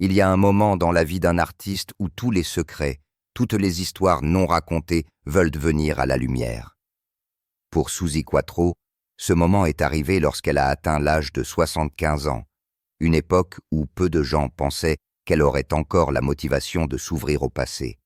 Il y a un moment dans la vie d'un artiste où tous les secrets, toutes les histoires non racontées veulent venir à la lumière. Pour Suzi Quatro, ce moment est arrivé lorsqu'elle a atteint l'âge de 75 ans, une époque où peu de gens pensaient qu'elle aurait encore la motivation de s'ouvrir au passé.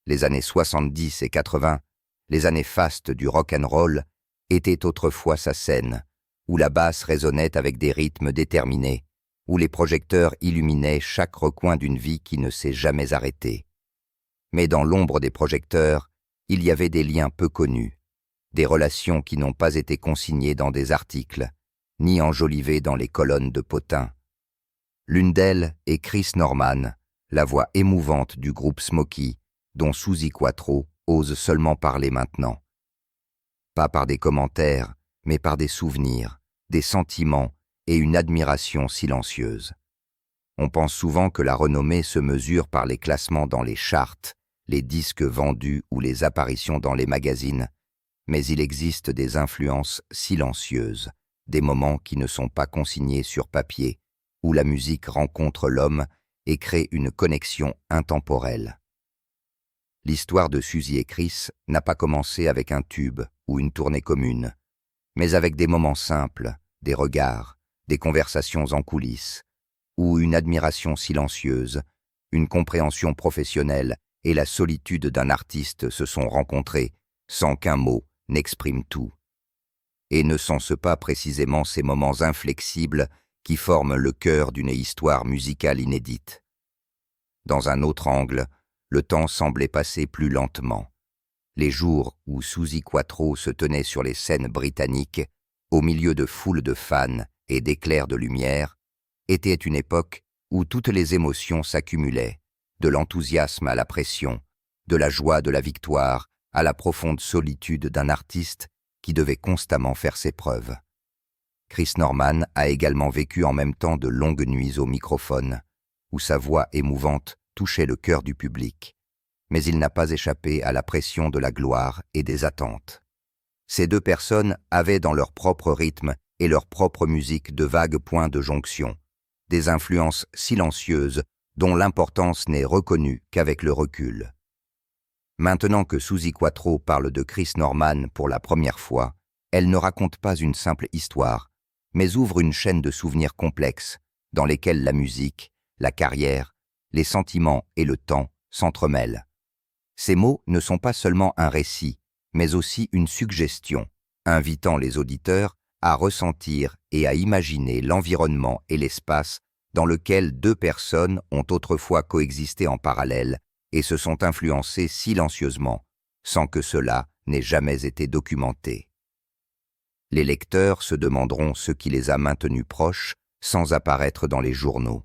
Les années 70 et 80, les années fastes du rock and roll, étaient autrefois sa scène, où la basse résonnait avec des rythmes déterminés, où les projecteurs illuminaient chaque recoin d'une vie qui ne s'est jamais arrêtée. Mais dans l'ombre des projecteurs, il y avait des liens peu connus, des relations qui n'ont pas été consignées dans des articles, ni enjolivées dans les colonnes de potins. L'une d'elles est Chris Norman, la voix émouvante du groupe Smokey, dont Suzi Quatro ose seulement parler maintenant. Pas par des commentaires, mais par des souvenirs, des sentiments et une admiration silencieuse. On pense souvent que la renommée se mesure par les classements dans les charts, les disques vendus ou les apparitions dans les magazines, mais il existe des influences silencieuses, des moments qui ne sont pas consignés sur papier, où la musique rencontre l'homme et crée une connexion intemporelle. L'histoire de Suzi et Chris n'a pas commencé avec un tube ou une tournée commune, mais avec des moments simples, des regards, des conversations en coulisses, où une admiration silencieuse, une compréhension professionnelle et la solitude d'un artiste se sont rencontrés sans qu'un mot n'exprime tout. Et ne sont-ce pas précisément ces moments inflexibles qui forment le cœur d'une histoire musicale inédite? Dans un autre angle, le temps semblait passer plus lentement. Les jours où Suzi Quatro se tenait sur les scènes britanniques, au milieu de foules de fans et d'éclairs de lumière, était une époque où toutes les émotions s'accumulaient, de l'enthousiasme à la pression, de la joie de la victoire à la profonde solitude d'un artiste qui devait constamment faire ses preuves. Chris Norman a également vécu en même temps de longues nuits au microphone, où sa voix émouvante touchait le cœur du public, mais il n'a pas échappé à la pression de la gloire et des attentes. Ces deux personnes avaient dans leur propre rythme et leur propre musique de vagues points de jonction, des influences silencieuses dont l'importance n'est reconnue qu'avec le recul. Maintenant que Suzi Quatro parle de Chris Norman pour la première fois, elle ne raconte pas une simple histoire, mais ouvre une chaîne de souvenirs complexes dans lesquels la musique, la carrière, les sentiments et le temps s'entremêlent. Ces mots ne sont pas seulement un récit, mais aussi une suggestion, invitant les auditeurs à ressentir et à imaginer l'environnement et l'espace dans lequel deux personnes ont autrefois coexisté en parallèle et se sont influencées silencieusement, sans que cela n'ait jamais été documenté. Les lecteurs se demanderont ce qui les a maintenus proches sans apparaître dans les journaux.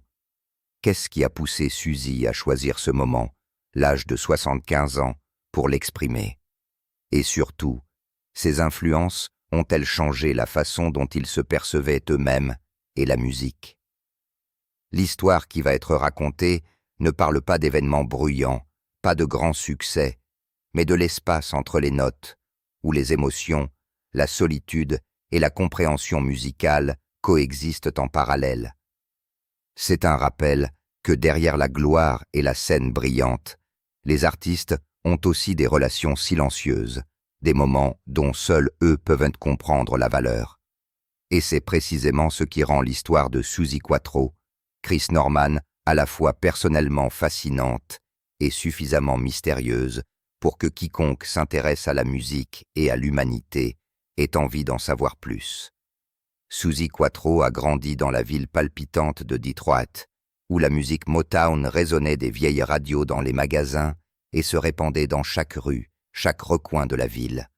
Qu'est-ce qui a poussé Suzi à choisir ce moment, l'âge de 75 ans, pour l'exprimer? Et surtout, ces influences ont-elles changé la façon dont ils se percevaient eux-mêmes et la musique? L'histoire qui va être racontée ne parle pas d'événements bruyants, pas de grands succès, mais de l'espace entre les notes, où les émotions, la solitude et la compréhension musicale coexistent en parallèle. C'est un rappel que derrière la gloire et la scène brillante, les artistes ont aussi des relations silencieuses, des moments dont seuls eux peuvent comprendre la valeur. Et c'est précisément ce qui rend l'histoire de Suzi Quatro, Chris Norman, à la fois personnellement fascinante et suffisamment mystérieuse pour que quiconque s'intéresse à la musique et à l'humanité ait envie d'en savoir plus. Suzi Quatro a grandi dans la ville palpitante de Detroit, où la musique Motown résonnait des vieilles radios dans les magasins et se répandait dans chaque rue, chaque recoin de la ville.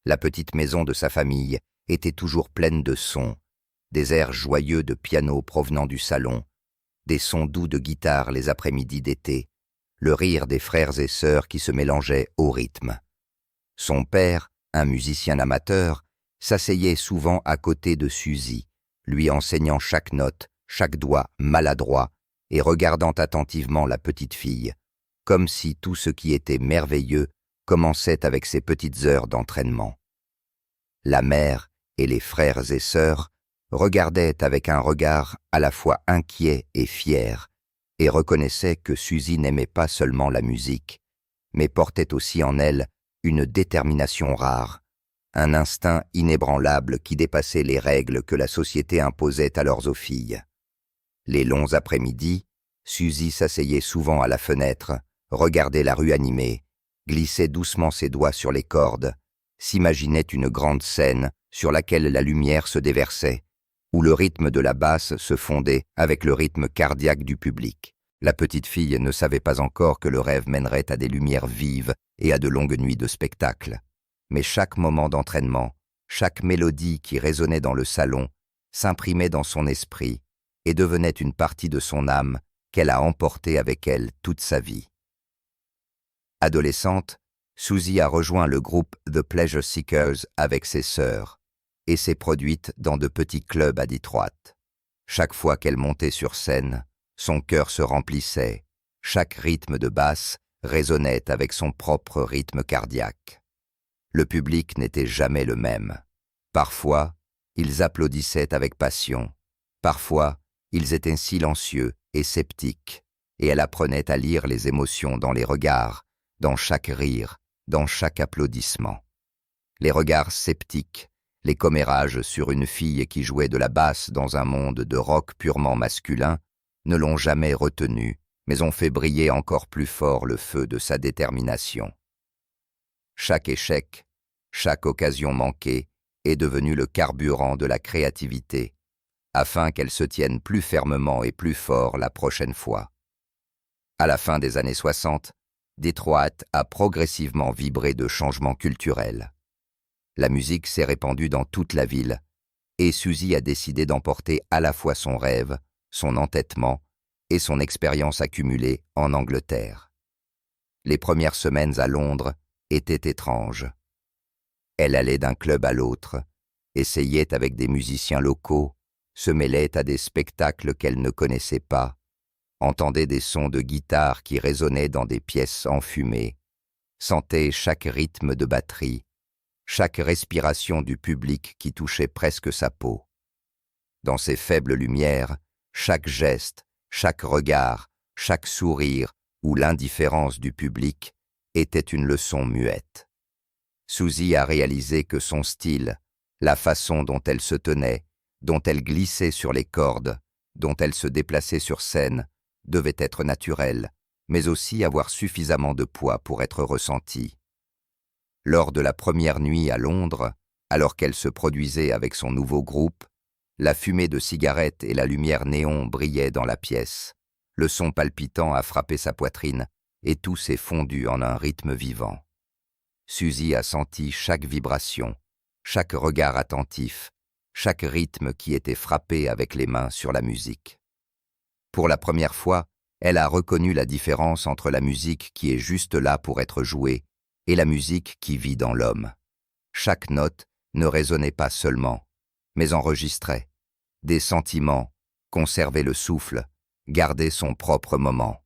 La petite maison de sa famille était toujours pleine de sons, des airs joyeux de piano provenant du salon, des sons doux de guitare les après-midi d'été, le rire des frères et sœurs qui se mélangeaient au rythme. Son père, un musicien amateur, s'asseyait souvent à côté de Suzi, lui enseignant chaque note, chaque doigt maladroit, et regardant attentivement la petite fille, comme si tout ce qui était merveilleux commençait avec ces petites heures d'entraînement. La mère et les frères et sœurs regardaient avec un regard à la fois inquiet et fier et reconnaissait que Suzy n'aimait pas seulement la musique, mais portait aussi en elle une détermination rare, un instinct inébranlable qui dépassait les règles que la société imposait alors aux filles. Les longs après-midi, Suzy s'asseyait souvent à la fenêtre, regardait la rue animée, glissait doucement ses doigts sur les cordes, s'imaginait une grande scène sur laquelle la lumière se déversait, où le rythme de la basse se fondait avec le rythme cardiaque du public. La petite fille ne savait pas encore que le rêve mènerait à des lumières vives et à de longues nuits de spectacle. Mais chaque moment d'entraînement, chaque mélodie qui résonnait dans le salon, s'imprimait dans son esprit et devenait une partie de son âme qu'elle a emportée avec elle toute sa vie. Adolescente, Suzy a rejoint le groupe The Pleasure Seekers avec ses sœurs et s'est produite dans de petits clubs à Detroit. Chaque fois qu'elle montait sur scène, son cœur se remplissait, chaque rythme de basse résonnait avec son propre rythme cardiaque. Le public n'était jamais le même. Parfois, ils applaudissaient avec passion. Parfois, ils étaient silencieux et sceptiques, et elle apprenait à lire les émotions dans les regards, dans chaque rire, dans chaque applaudissement. Les regards sceptiques, les commérages sur une fille qui jouait de la basse dans un monde de rock purement masculin, ne l'ont jamais retenue, mais ont fait briller encore plus fort le feu de sa détermination. Chaque échec, chaque occasion manquée est devenu le carburant de la créativité, afin qu'elle se tienne plus fermement et plus fort la prochaine fois. À la fin des années 60, Detroit a progressivement vibré de changements culturels. La musique s'est répandue dans toute la ville, et Suzy a décidé d'emporter à la fois son rêve, son entêtement et son expérience accumulée en Angleterre. Les premières semaines à Londres étaient étranges. Elle allait d'un club à l'autre, essayait avec des musiciens locaux, se mêlait à des spectacles qu'elle ne connaissait pas, entendait des sons de guitare qui résonnaient dans des pièces enfumées, sentait chaque rythme de batterie, chaque respiration du public qui touchait presque sa peau. Dans ces faibles lumières, chaque geste, chaque regard, chaque sourire ou l'indifférence du public était une leçon muette. Suzy a réalisé que son style, la façon dont elle se tenait, dont elle glissait sur les cordes, dont elle se déplaçait sur scène, devait être naturel, mais aussi avoir suffisamment de poids pour être ressenti. Lors de la première nuit à Londres, alors qu'elle se produisait avec son nouveau groupe, la fumée de cigarettes et la lumière néon brillaient dans la pièce. Le son palpitant a frappé sa poitrine et tout s'est fondu en un rythme vivant. Suzy a senti chaque vibration, chaque regard attentif, chaque rythme qui était frappé avec les mains sur la musique. Pour la première fois, elle a reconnu la différence entre la musique qui est juste là pour être jouée et la musique qui vit dans l'homme. Chaque note ne résonnait pas seulement, mais enregistrait des sentiments, conservait le souffle, gardait son propre moment.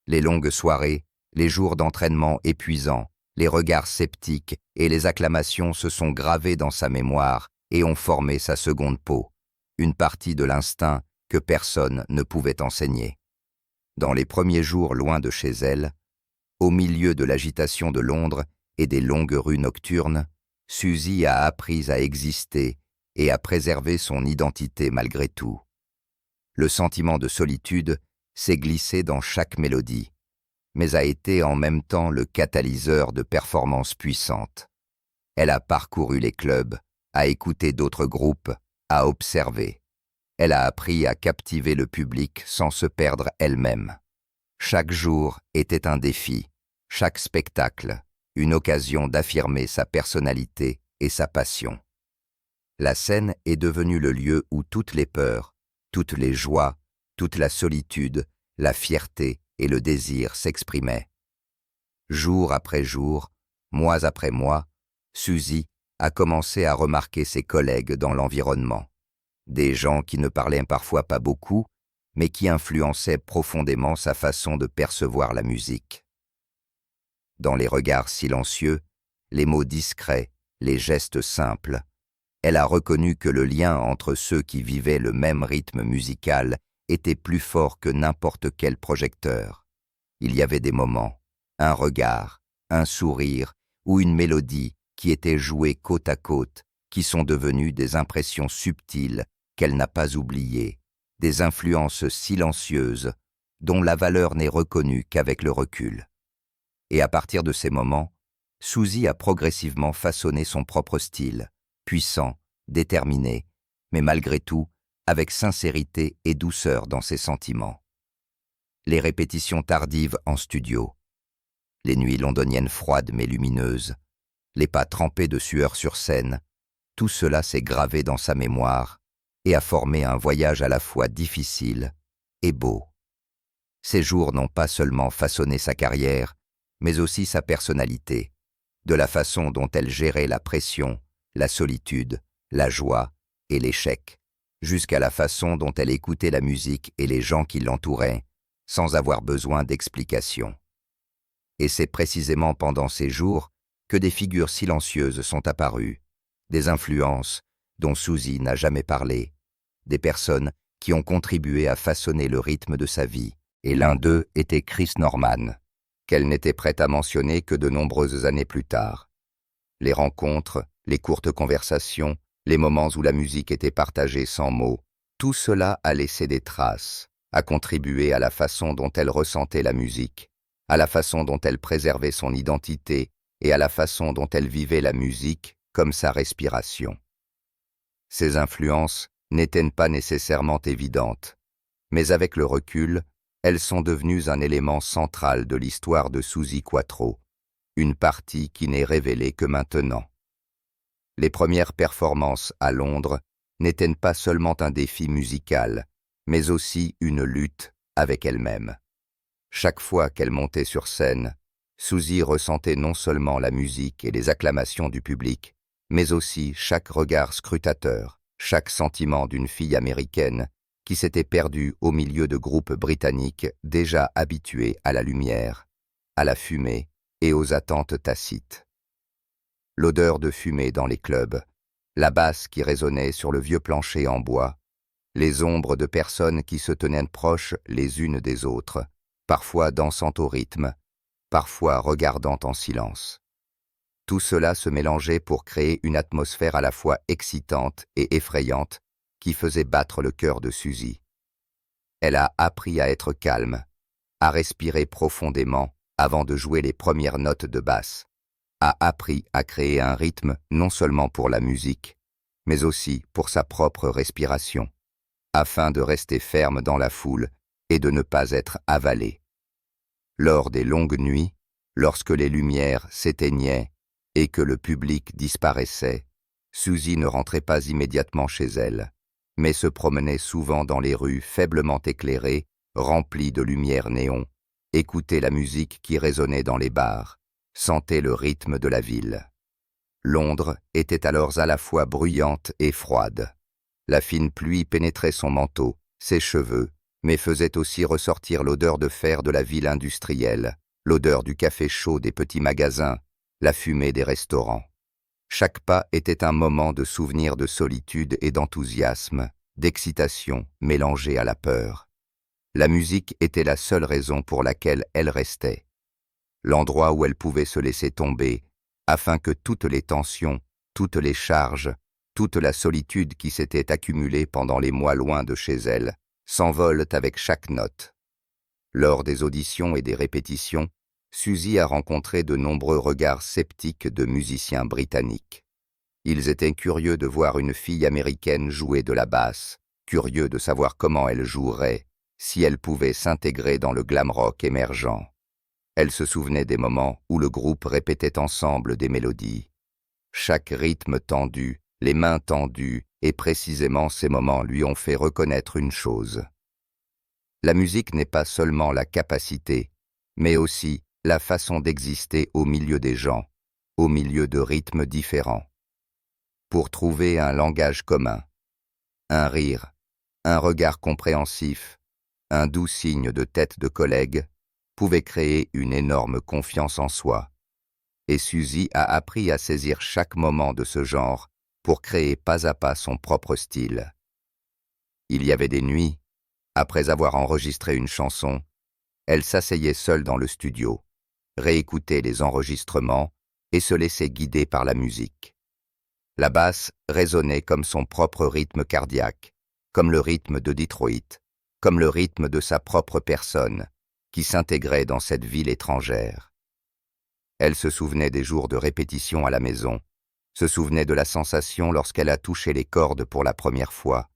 Les longues soirées, les jours d'entraînement épuisants, les regards sceptiques et les acclamations se sont gravés dans sa mémoire et ont formé sa seconde peau, une partie de l'instinct que personne ne pouvait enseigner. Dans les premiers jours loin de chez elle, au milieu de l'agitation de Londres et des longues rues nocturnes, Suzy a appris à exister et à préserver son identité malgré tout. Le sentiment de solitude s'est glissé dans chaque mélodie, mais a été en même temps le catalyseur de performances puissantes. Elle a parcouru les clubs, a écouté d'autres groupes, a observé. Elle a appris à captiver le public sans se perdre elle-même. Chaque jour était un défi, chaque spectacle, une occasion d'affirmer sa personnalité et sa passion. La scène est devenue le lieu où toutes les peurs, toutes les joies, toute la solitude, la fierté et le désir s'exprimaient. Jour après jour, mois après mois, Suzy a commencé à remarquer ses collègues dans l'environnement. Des gens qui ne parlaient parfois pas beaucoup, mais qui influençaient profondément sa façon de percevoir la musique. Dans les regards silencieux, les mots discrets, les gestes simples, elle a reconnu que le lien entre ceux qui vivaient le même rythme musical était plus fort que n'importe quel projecteur. Il y avait des moments, un regard, un sourire ou une mélodie qui étaient joués côte à côte, qui sont devenus des impressions subtiles qu'elle n'a pas oubliées, des influences silencieuses dont la valeur n'est reconnue qu'avec le recul. Et à partir de ces moments, Suzy a progressivement façonné son propre style, puissant, déterminé, mais malgré tout, avec sincérité et douceur dans ses sentiments. Les répétitions tardives en studio, les nuits londoniennes froides mais lumineuses, les pas trempés de sueur sur scène, tout cela s'est gravé dans sa mémoire et a formé un voyage à la fois difficile et beau. Ces jours n'ont pas seulement façonné sa carrière, mais aussi sa personnalité, de la façon dont elle gérait la pression, la solitude, la joie et l'échec, jusqu'à la façon dont elle écoutait la musique et les gens qui l'entouraient, sans avoir besoin d'explications. Et c'est précisément pendant ces jours que des figures silencieuses sont apparues, des influences dont Suzy n'a jamais parlé, des personnes qui ont contribué à façonner le rythme de sa vie, et l'un d'eux était Chris Norman, qu'elle n'était prête à mentionner que de nombreuses années plus tard. Les rencontres, les courtes conversations, les moments où la musique était partagée sans mots, tout cela a laissé des traces, a contribué à la façon dont elle ressentait la musique, à la façon dont elle préservait son identité et à la façon dont elle vivait la musique comme sa respiration. Ces influences n'étaient pas nécessairement évidentes, mais avec le recul, elles sont devenues un élément central de l'histoire de Suzi Quatro, une partie qui n'est révélée que maintenant. Les premières performances à Londres n'étaient pas seulement un défi musical, mais aussi une lutte avec elle-même. Chaque fois qu'elle montait sur scène, Suzy ressentait non seulement la musique et les acclamations du public, mais aussi chaque regard scrutateur, chaque sentiment d'une fille américaine qui s'était perdue au milieu de groupes britanniques déjà habitués à la lumière, à la fumée et aux attentes tacites. L'odeur de fumée dans les clubs, la basse qui résonnait sur le vieux plancher en bois, les ombres de personnes qui se tenaient proches les unes des autres, parfois dansant au rythme, parfois regardant en silence. Tout cela se mélangeait pour créer une atmosphère à la fois excitante et effrayante qui faisait battre le cœur de Suzy. Elle a appris à être calme, à respirer profondément avant de jouer les premières notes de basse, a appris à créer un rythme non seulement pour la musique, mais aussi pour sa propre respiration, afin de rester ferme dans la foule et de ne pas être avalée. Lors des longues nuits, lorsque les lumières s'éteignaient et que le public disparaissait, Suzy ne rentrait pas immédiatement chez elle, mais se promenait souvent dans les rues faiblement éclairées, remplies de lumière néon, écoutait la musique qui résonnait dans les bars, sentait le rythme de la ville. Londres était alors à la fois bruyante et froide. La fine pluie pénétrait son manteau, ses cheveux, mais faisait aussi ressortir l'odeur de fer de la ville industrielle, l'odeur du café chaud des petits magasins, la fumée des restaurants. Chaque pas était un moment de souvenir de solitude et d'enthousiasme, d'excitation mélangée à la peur. La musique était la seule raison pour laquelle elle restait. L'endroit où elle pouvait se laisser tomber, afin que toutes les tensions, toutes les charges, toute la solitude qui s'était accumulée pendant les mois loin de chez elle, s'envolent avec chaque note. Lors des auditions et des répétitions, Suzy a rencontré de nombreux regards sceptiques de musiciens britanniques. Ils étaient curieux de voir une fille américaine jouer de la basse, curieux de savoir comment elle jouerait, si elle pouvait s'intégrer dans le glam rock émergent. Elle se souvenait des moments où le groupe répétait ensemble des mélodies. Chaque rythme tendu, les mains tendues, et précisément ces moments lui ont fait reconnaître une chose. La musique n'est pas seulement la capacité, mais aussi la façon d'exister au milieu des gens, au milieu de rythmes différents. Pour trouver un langage commun, un rire, un regard compréhensif, un doux signe de tête de collègue, pouvait créer une énorme confiance en soi. Et Suzy a appris à saisir chaque moment de ce genre pour créer pas à pas son propre style. Il y avait des nuits, Après avoir enregistré une chanson, elle s'asseyait seule dans le studio, réécoutait les enregistrements et se laissait guider par la musique. La basse résonnait comme son propre rythme cardiaque, comme le rythme de Detroit, comme le rythme de sa propre personne, qui s'intégrait dans cette ville étrangère. Elle se souvenait des jours de répétition à la maison, se souvenait de la sensation lorsqu'elle a touché les cordes pour la première fois,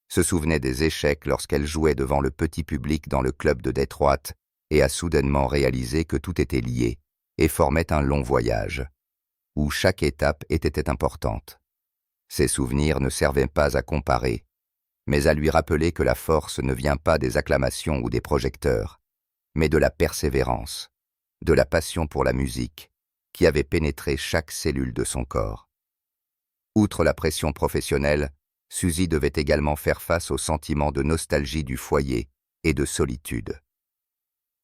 se souvenait des échecs lorsqu'elle jouait devant le petit public dans le club de Détroit et a soudainement réalisé que tout était lié et formait un long voyage, où chaque étape était importante. Ces souvenirs ne servaient pas à comparer, mais à lui rappeler que la force ne vient pas des acclamations ou des projecteurs, mais de la persévérance, de la passion pour la musique, qui avait pénétré chaque cellule de son corps. Outre la pression professionnelle, Suzy devait également faire face au sentiment de nostalgie du foyer et de solitude.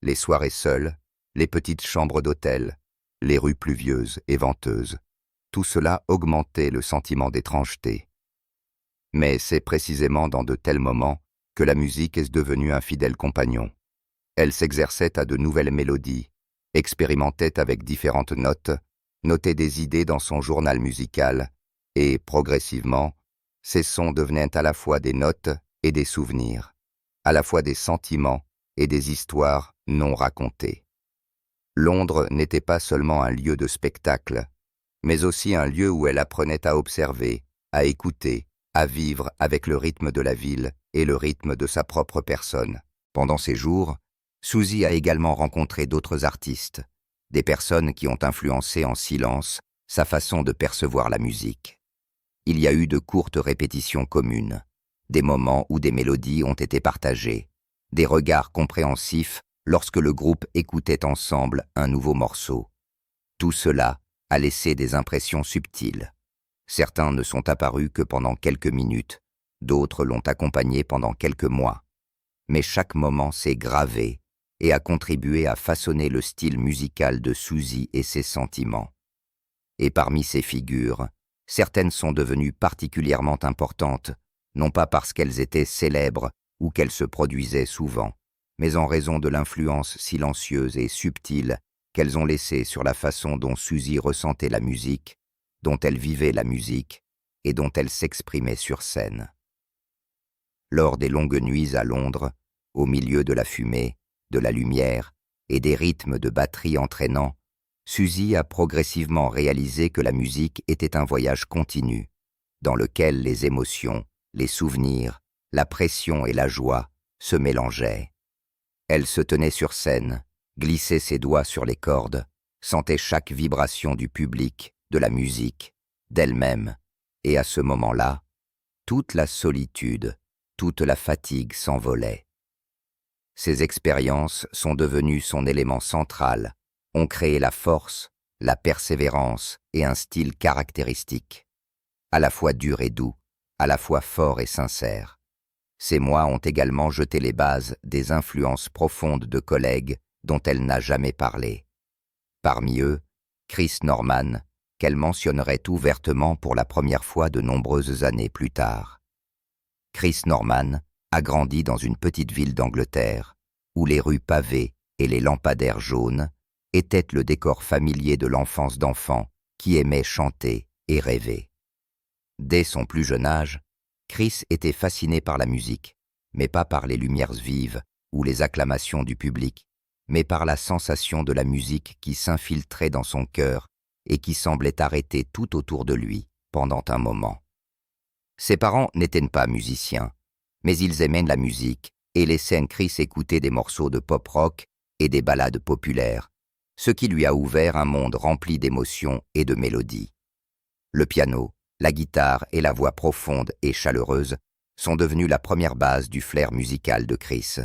Les soirées seules, les petites chambres d'hôtel, les rues pluvieuses et venteuses, tout cela augmentait le sentiment d'étrangeté. Mais c'est précisément dans de tels moments que la musique est devenue un fidèle compagnon. Elle s'exerçait à de nouvelles mélodies, expérimentait avec différentes notes, notait des idées dans son journal musical, et, progressivement, ces sons devenaient à la fois des notes et des souvenirs, à la fois des sentiments et des histoires non racontées. Londres n'était pas seulement un lieu de spectacle, mais aussi un lieu où elle apprenait à observer, à écouter, à vivre avec le rythme de la ville et le rythme de sa propre personne. Pendant ces jours, Suzy a également rencontré d'autres artistes, des personnes qui ont influencé en silence sa façon de percevoir la musique. Il y a eu de courtes répétitions communes, des moments où des mélodies ont été partagées, des regards compréhensifs lorsque le groupe écoutait ensemble un nouveau morceau. Tout cela a laissé des impressions subtiles. Certains ne sont apparus que pendant quelques minutes, d'autres l'ont accompagné pendant quelques mois. Mais chaque moment s'est gravé et a contribué à façonner le style musical de Suzy et ses sentiments. Et parmi ces figures, certaines sont devenues particulièrement importantes, non pas parce qu'elles étaient célèbres ou qu'elles se produisaient souvent, mais en raison de l'influence silencieuse et subtile qu'elles ont laissée sur la façon dont Suzy ressentait la musique, dont elle vivait la musique et dont elle s'exprimait sur scène. Lors des longues nuits à Londres, au milieu de la fumée, de la lumière et des rythmes de batterie entraînants, Suzy a progressivement réalisé que la musique était un voyage continu, dans lequel les émotions, les souvenirs, la pression et la joie se mélangeaient. Elle se tenait sur scène, glissait ses doigts sur les cordes, sentait chaque vibration du public, de la musique, d'elle-même, et à ce moment-là, toute la solitude, toute la fatigue s'envolait. Ces expériences sont devenues son élément central, ont créé la force, la persévérance et un style caractéristique, à la fois dur et doux, à la fois fort et sincère. Ces mois ont également jeté les bases des influences profondes de collègues dont elle n'a jamais parlé. Parmi eux, Chris Norman, qu'elle mentionnerait ouvertement pour la première fois de nombreuses années plus tard. Chris Norman a grandi dans une petite ville d'Angleterre, où les rues pavées et les lampadaires jaunes étaient le décor familier de l'enfance d'enfant qui aimait chanter et rêver. Dès son plus jeune âge, Chris était fasciné par la musique, mais pas par les lumières vives ou les acclamations du public, mais par la sensation de la musique qui s'infiltrait dans son cœur et qui semblait arrêter tout autour de lui pendant un moment. Ses parents n'étaient pas musiciens, mais ils aimaient la musique et laissaient Chris écouter des morceaux de pop-rock et des ballades populaires, ce qui lui a ouvert un monde rempli d'émotions et de mélodies. Le piano, la guitare et la voix profonde et chaleureuse sont devenus la première base du flair musical de Chris.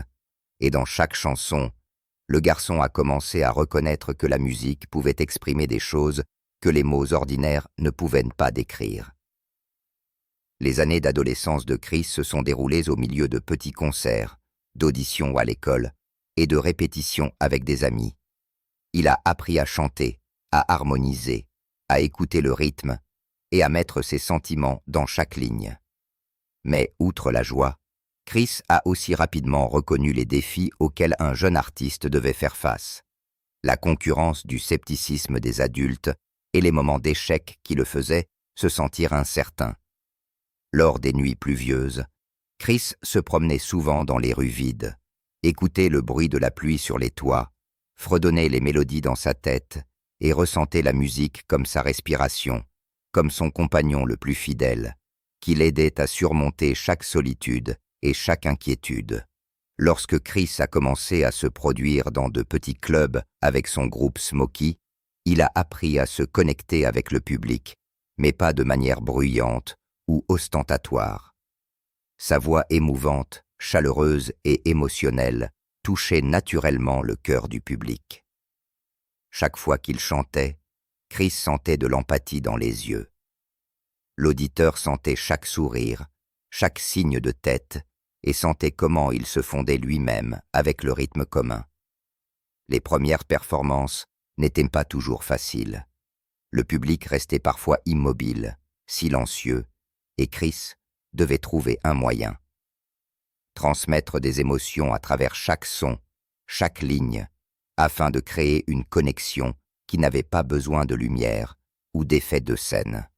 Et dans chaque chanson, le garçon a commencé à reconnaître que la musique pouvait exprimer des choses que les mots ordinaires ne pouvaient pas décrire. Les années d'adolescence de Chris se sont déroulées au milieu de petits concerts, d'auditions à l'école et de répétitions avec des amis. Il a appris à chanter, à harmoniser, à écouter le rythme et à mettre ses sentiments dans chaque ligne. Mais outre la joie, Chris a aussi rapidement reconnu les défis auxquels un jeune artiste devait faire face. La concurrence du scepticisme des adultes et les moments d'échec qui le faisaient se sentir incertain. Lors des nuits pluvieuses, Chris se promenait souvent dans les rues vides, écoutait le bruit de la pluie sur les toits, fredonnait les mélodies dans sa tête et ressentait la musique comme sa respiration, comme son compagnon le plus fidèle, qui l'aidait à surmonter chaque solitude et chaque inquiétude. Lorsque Chris a commencé à se produire dans de petits clubs avec son groupe Smokey, il a appris à se connecter avec le public, mais pas de manière bruyante ou ostentatoire. Sa voix émouvante, chaleureuse et émotionnelle touchait naturellement le cœur du public. Chaque fois qu'il chantait, Chris sentait de l'empathie dans les yeux. L'auditeur sentait chaque sourire, chaque signe de tête et sentait comment il se fondait lui-même avec le rythme commun. Les premières performances n'étaient pas toujours faciles. Le public restait parfois immobile, silencieux, et Chris devait trouver un moyen. Transmettre des émotions à travers chaque son, chaque ligne, afin de créer une connexion qui n'avait pas besoin de lumière ou d'effets de scène.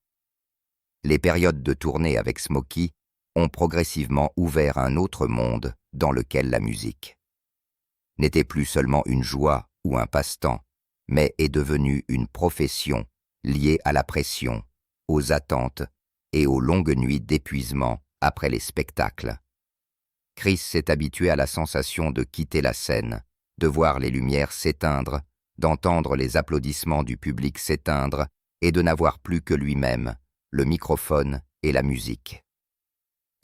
Les périodes de tournée avec Smokey ont progressivement ouvert un autre monde dans lequel la musique n'était plus seulement une joie ou un passe-temps, mais est devenue une profession liée à la pression, aux attentes et aux longues nuits d'épuisement après les spectacles. Chris s'est habitué à la sensation de quitter la scène, de voir les lumières s'éteindre, d'entendre les applaudissements du public s'éteindre et de n'avoir plus que lui-même, le microphone et la musique.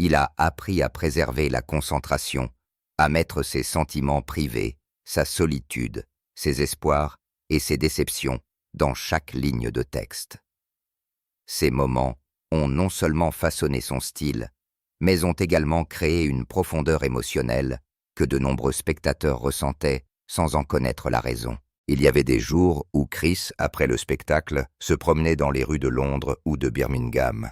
Il a appris à préserver la concentration, à mettre ses sentiments privés, sa solitude, ses espoirs et ses déceptions dans chaque ligne de texte. Ces moments ont non seulement façonné son style, mais ont également créé une profondeur émotionnelle que de nombreux spectateurs ressentaient sans en connaître la raison. Il y avait des jours où Chris, après le spectacle, se promenait dans les rues de Londres ou de Birmingham,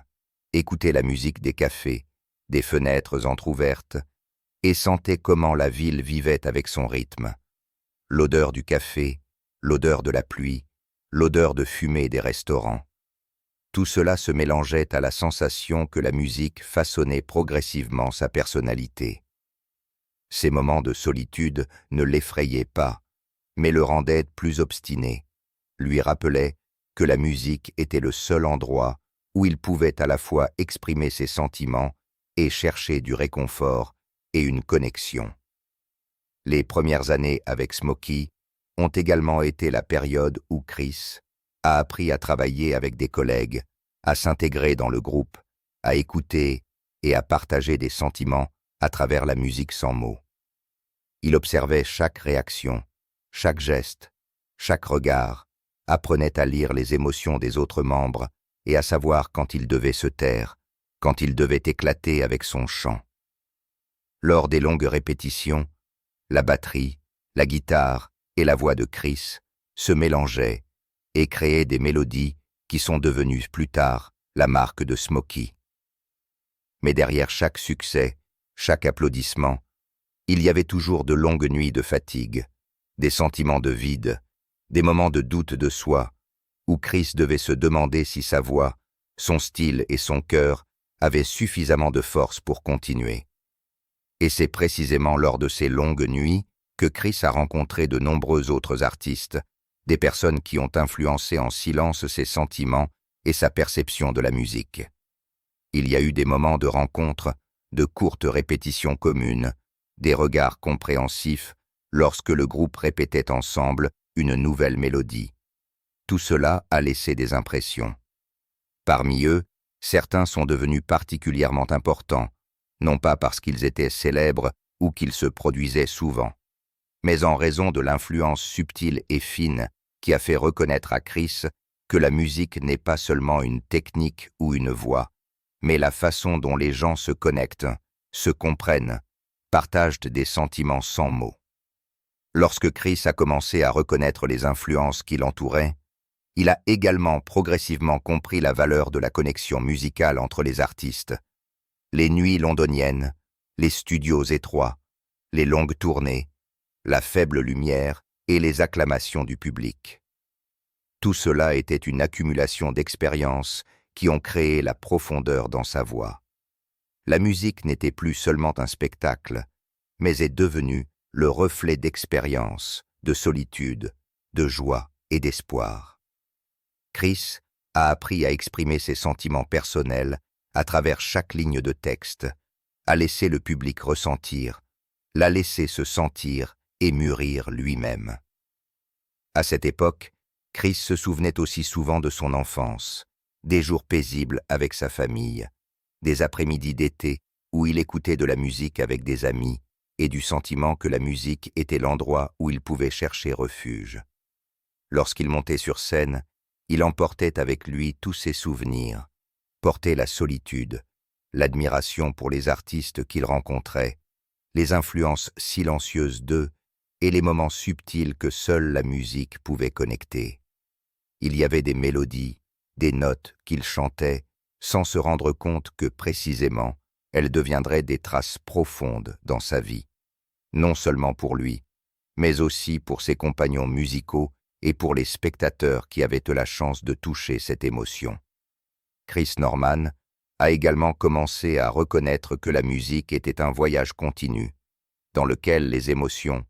écoutait la musique des cafés, des fenêtres entr'ouvertes, et sentait comment la ville vivait avec son rythme. L'odeur du café, l'odeur de la pluie, l'odeur de fumée des restaurants. Tout cela se mélangeait à la sensation que la musique façonnait progressivement sa personnalité. Ces moments de solitude ne l'effrayaient pas, mais le rendaient plus obstiné, lui rappelaient que la musique était le seul endroit où il pouvait à la fois exprimer ses sentiments et chercher du réconfort et une connexion. Les premières années avec Smokey ont également été la période où Chris a appris à travailler avec des collègues, à s'intégrer dans le groupe, à écouter et à partager des sentiments à travers la musique sans mots. Il observait chaque réaction, chaque geste, chaque regard, apprenait à lire les émotions des autres membres et à savoir quand il devait se taire, quand il devait éclater avec son chant. Lors des longues répétitions, la batterie, la guitare et la voix de Chris se mélangeaient et créaient des mélodies qui sont devenues plus tard la marque de Smokey. Mais derrière chaque succès, chaque applaudissement, il y avait toujours de longues nuits de fatigue, des sentiments de vide, des moments de doute de soi, où Chris devait se demander si sa voix, son style et son cœur avaient suffisamment de force pour continuer. Et c'est précisément lors de ces longues nuits que Chris a rencontré de nombreux autres artistes, des personnes qui ont influencé en silence ses sentiments et sa perception de la musique. Il y a eu des moments de rencontre, de courtes répétitions communes, des regards compréhensifs lorsque le groupe répétait ensemble une nouvelle mélodie. Tout cela a laissé des impressions. Parmi eux, certains sont devenus particulièrement importants, non pas parce qu'ils étaient célèbres ou qu'ils se produisaient souvent, mais en raison de l'influence subtile et fine qui a fait reconnaître à Chris que la musique n'est pas seulement une technique ou une voix, mais la façon dont les gens se connectent, se comprennent, partagent des sentiments sans mots. Lorsque Chris a commencé à reconnaître les influences qui l'entouraient, il a également progressivement compris la valeur de la connexion musicale entre les artistes. Les nuits londoniennes, les studios étroits, les longues tournées, la faible lumière et les acclamations du public. Tout cela était une accumulation d'expériences qui ont créé la profondeur dans sa voix. La musique n'était plus seulement un spectacle, mais est devenue le reflet d'expérience, de solitude, de joie et d'espoir. Chris a appris à exprimer ses sentiments personnels à travers chaque ligne de texte, à laisser le public ressentir, l'a laisser se sentir et mûrir lui-même. À cette époque, Chris se souvenait aussi souvent de son enfance, des jours paisibles avec sa famille, des après-midi d'été où il écoutait de la musique avec des amis et du sentiment que la musique était l'endroit où il pouvait chercher refuge. Lorsqu'il montait sur scène, il emportait avec lui tous ses souvenirs, portait la solitude, l'admiration pour les artistes qu'il rencontrait, les influences silencieuses d'eux et les moments subtils que seule la musique pouvait connecter. Il y avait des mélodies, des notes qu'il chantait, sans se rendre compte que précisément, elles deviendraient des traces profondes dans sa vie, non seulement pour lui, mais aussi pour ses compagnons musicaux et pour les spectateurs qui avaient eu la chance de toucher cette émotion. Chris Norman a également commencé à reconnaître que la musique était un voyage continu, dans lequel les émotions,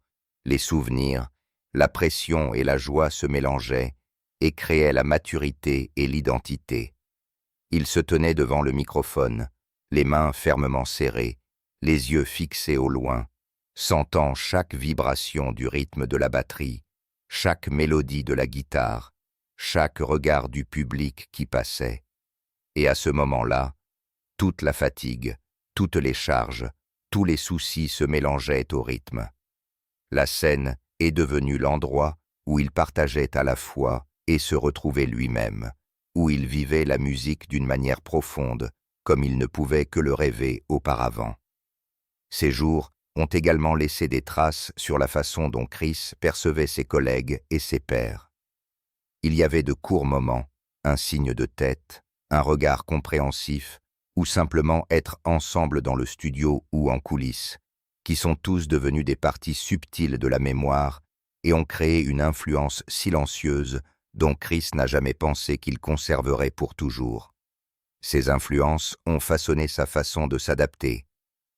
les souvenirs, la pression et la joie se mélangeaient et créaient la maturité et l'identité. Il se tenait devant le microphone, les mains fermement serrées, les yeux fixés au loin, sentant chaque vibration du rythme de la batterie, chaque mélodie de la guitare, chaque regard du public qui passait. Et à ce moment-là, toute la fatigue, toutes les charges, tous les soucis se mélangeaient au rythme. La scène est devenue l'endroit où il partageait à la fois et se retrouvait lui-même, où il vivait la musique d'une manière profonde, comme il ne pouvait que le rêver auparavant. Ces jours ont également laissé des traces sur la façon dont Chris percevait ses collègues et ses pairs. Il y avait de courts moments, un signe de tête, un regard compréhensif, ou simplement être ensemble dans le studio ou en coulisses, qui sont tous devenus des parties subtiles de la mémoire et ont créé une influence silencieuse dont Chris n'a jamais pensé qu'il conserverait pour toujours. Ces influences ont façonné sa façon de s'adapter,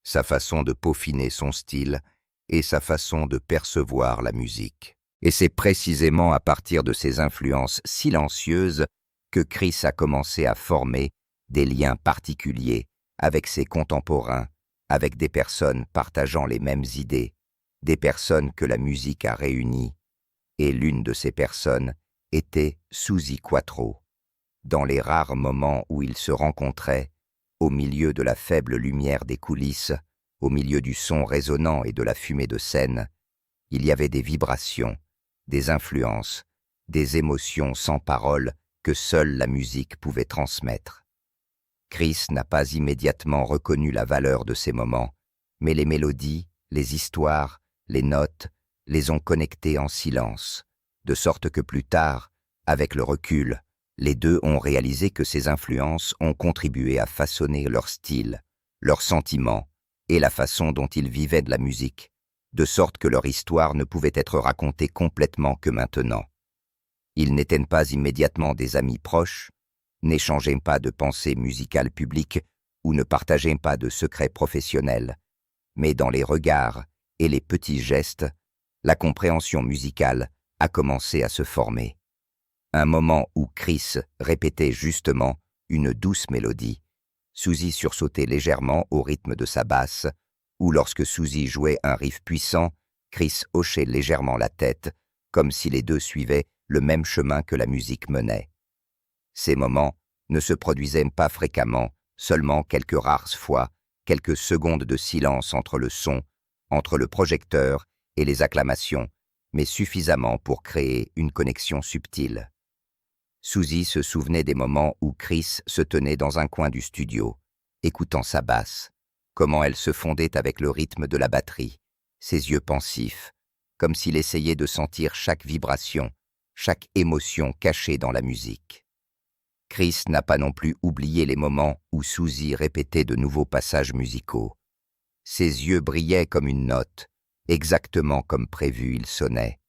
sa façon de peaufiner son style et sa façon de percevoir la musique. Et c'est précisément à partir de ces influences silencieuses que Chris a commencé à former des liens particuliers avec ses contemporains, avec des personnes partageant les mêmes idées, des personnes que la musique a réunies. Et l'une de ces personnes était Suzi Quatro. Dans les rares moments où ils se rencontraient, au milieu de la faible lumière des coulisses, au milieu du son résonnant et de la fumée de scène, il y avait des vibrations, des influences, des émotions sans parole que seule la musique pouvait transmettre. Chris n'a pas immédiatement reconnu la valeur de ces moments, mais les mélodies, les histoires, les notes, les ont connectés en silence, de sorte que plus tard, avec le recul, les deux ont réalisé que ces influences ont contribué à façonner leur style, leurs sentiments et la façon dont ils vivaient de la musique, de sorte que leur histoire ne pouvait être racontée complètement que maintenant. Ils n'étaient pas immédiatement des amis proches, n'échangeaient pas de pensées musicales publiques ou ne partageaient pas de secrets professionnels, mais dans les regards et les petits gestes, la compréhension musicale a commencé à se former. Un moment où Chris répétait justement une douce mélodie, Suzi sursautait légèrement au rythme de sa basse, ou lorsque Suzi jouait un riff puissant, Chris hochait légèrement la tête, comme si les deux suivaient le même chemin que la musique menait. Ces moments ne se produisaient pas fréquemment, seulement quelques rares fois, quelques secondes de silence entre le son, entre le projecteur et les acclamations, mais suffisamment pour créer une connexion subtile. Suzi se souvenait des moments où Chris se tenait dans un coin du studio, écoutant sa basse, comment elle se fondait avec le rythme de la batterie, ses yeux pensifs, comme s'il essayait de sentir chaque vibration, chaque émotion cachée dans la musique. Chris n'a pas non plus oublié les moments où Suzi répétait de nouveaux passages musicaux. Ses yeux brillaient comme une note, exactement comme prévu il sonnait.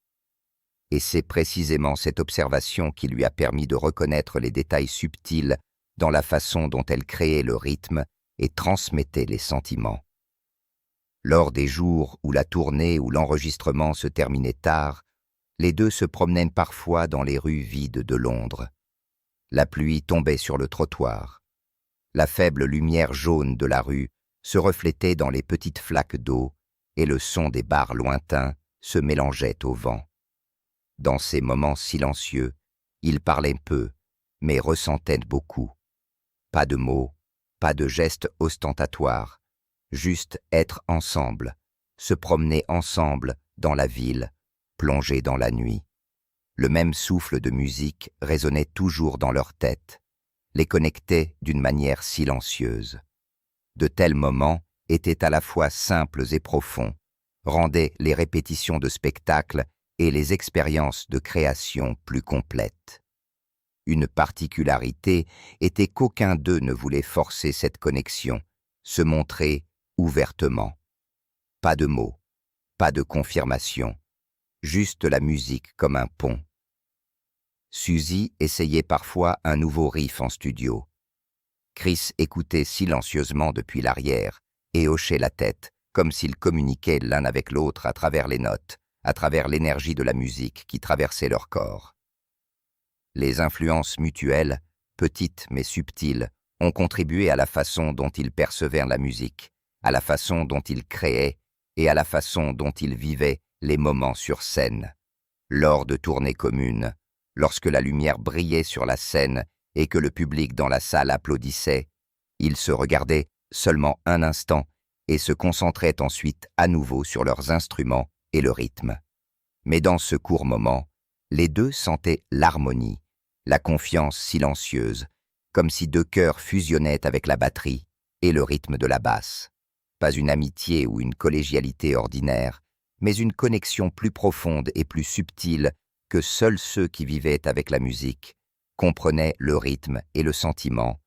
Et c'est précisément cette observation qui lui a permis de reconnaître les détails subtils dans la façon dont elle créait le rythme et transmettait les sentiments. Lors des jours où la tournée ou l'enregistrement se terminait tard, les deux se promenaient parfois dans les rues vides de Londres. La pluie tombait sur le trottoir. La faible lumière jaune de la rue se reflétait dans les petites flaques d'eau et le son des bars lointains se mélangeait au vent. Dans ces moments silencieux, ils parlaient peu, mais ressentaient beaucoup. Pas de mots, pas de gestes ostentatoires, juste être ensemble, se promener ensemble dans la ville, plonger dans la nuit. Le même souffle de musique résonnait toujours dans leur tête, les connectait d'une manière silencieuse. De tels moments étaient à la fois simples et profonds, rendaient les répétitions de spectacles et les expériences de création plus complètes. Une particularité était qu'aucun d'eux ne voulait forcer cette connexion, se montrer ouvertement. Pas de mots, pas de confirmation, juste la musique comme un pont. Suzy essayait parfois un nouveau riff en studio. Chris écoutait silencieusement depuis l'arrière et hochait la tête, comme s'ils communiquaient l'un avec l'autre à travers les notes, à travers l'énergie de la musique qui traversait leur corps. Les influences mutuelles, petites mais subtiles, ont contribué à la façon dont ils percevaient la musique, à la façon dont ils créaient et à la façon dont ils vivaient les moments sur scène. Lors de tournées communes, lorsque la lumière brillait sur la scène et que le public dans la salle applaudissait, ils se regardaient seulement un instant et se concentraient ensuite à nouveau sur leurs instruments et le rythme. Mais dans ce court moment, les deux sentaient l'harmonie, la confiance silencieuse, comme si deux cœurs fusionnaient avec la batterie et le rythme de la basse. Pas une amitié ou une collégialité ordinaire, mais une connexion plus profonde et plus subtile que seuls ceux qui vivaient avec la musique comprenaient le rythme et le sentiment,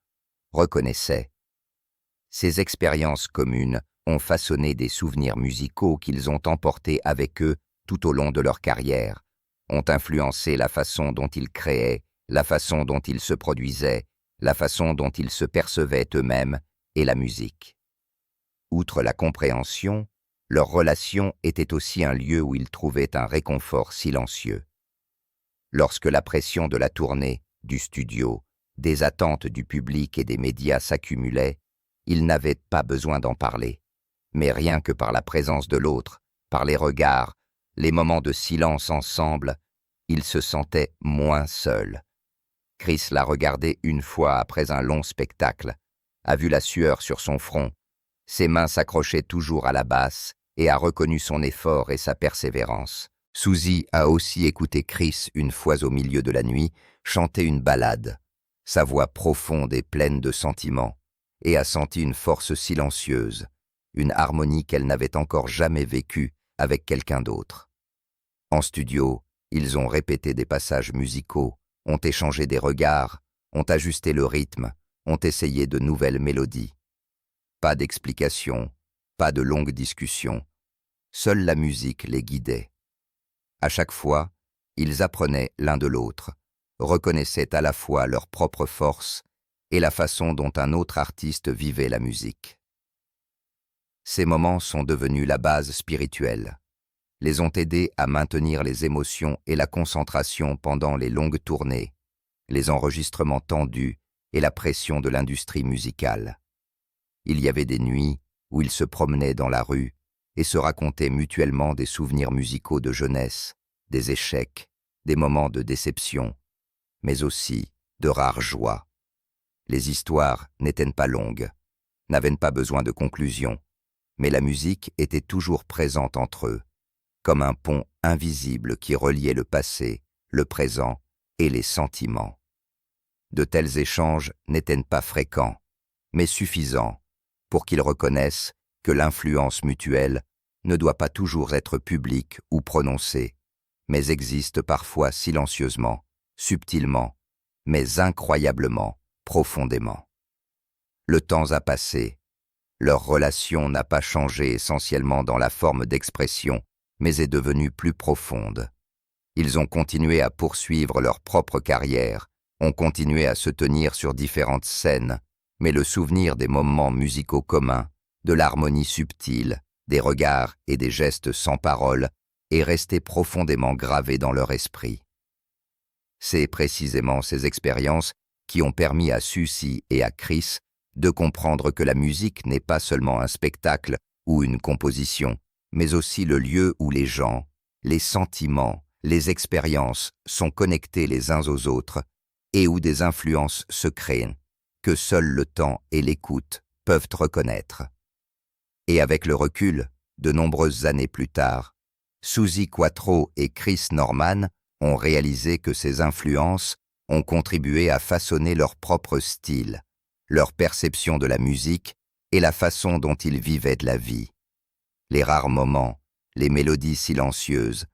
reconnaissaient. Ces expériences communes ont façonné des souvenirs musicaux qu'ils ont emportés avec eux tout au long de leur carrière, ont influencé la façon dont ils créaient, la façon dont ils se produisaient, la façon dont ils se percevaient eux-mêmes et la musique. Outre la compréhension, leur relation était aussi un lieu où ils trouvaient un réconfort silencieux. Lorsque la pression de la tournée, du studio, des attentes du public et des médias s'accumulait, ils n'avaient pas besoin d'en parler. Mais rien que par la présence de l'autre, par les regards, les moments de silence ensemble, ils se sentaient moins seuls. Chris l'a regardé une fois après un long spectacle, a vu la sueur sur son front, ses mains s'accrochaient toujours à la basse et a reconnu son effort et sa persévérance. Suzy a aussi écouté Chris une fois au milieu de la nuit chanter une ballade, sa voix profonde et pleine de sentiments, et a senti une force silencieuse, une harmonie qu'elle n'avait encore jamais vécue avec quelqu'un d'autre. En studio, ils ont répété des passages musicaux, ont échangé des regards, ont ajusté le rythme, ont essayé de nouvelles mélodies. Pas d'explication, pas de longues discussions, seule la musique les guidait. À chaque fois, ils apprenaient l'un de l'autre, reconnaissaient à la fois leur propre force et la façon dont un autre artiste vivait la musique. Ces moments sont devenus la base spirituelle, les ont aidés à maintenir les émotions et la concentration pendant les longues tournées, les enregistrements tendus et la pression de l'industrie musicale. Il y avait des nuits où ils se promenaient dans la rue et se racontaient mutuellement des souvenirs musicaux de jeunesse, des échecs, des moments de déception, mais aussi de rares joies. Les histoires n'étaient pas longues, n'avaient pas besoin de conclusion, mais la musique était toujours présente entre eux, comme un pont invisible qui reliait le passé, le présent et les sentiments. De tels échanges n'étaient pas fréquents, mais suffisants pour qu'ils reconnaissent que l'influence mutuelle ne doit pas toujours être publique ou prononcée, mais existe parfois silencieusement, subtilement, mais incroyablement, profondément. Le temps a passé, Leur relation n'a pas changé essentiellement dans la forme d'expression, mais est devenue plus profonde. Ils ont continué à poursuivre leur propre carrière, ont continué à se tenir sur différentes scènes, mais le souvenir des moments musicaux communs, de l'harmonie subtile, des regards et des gestes sans parole est resté profondément gravé dans leur esprit. C'est précisément ces expériences qui ont permis à Suzy et à Chris de comprendre que la musique n'est pas seulement un spectacle ou une composition, mais aussi le lieu où les gens, les sentiments, les expériences sont connectés les uns aux autres et où des influences se créent, que seul le temps et l'écoute peuvent reconnaître. Et avec le recul, de nombreuses années plus tard, Suzi Quatro et Chris Norman ont réalisé que ces influences ont contribué à façonner leur propre style, leur perception de la musique et la façon dont ils vivaient de la vie. Les rares moments, les mélodies silencieuses,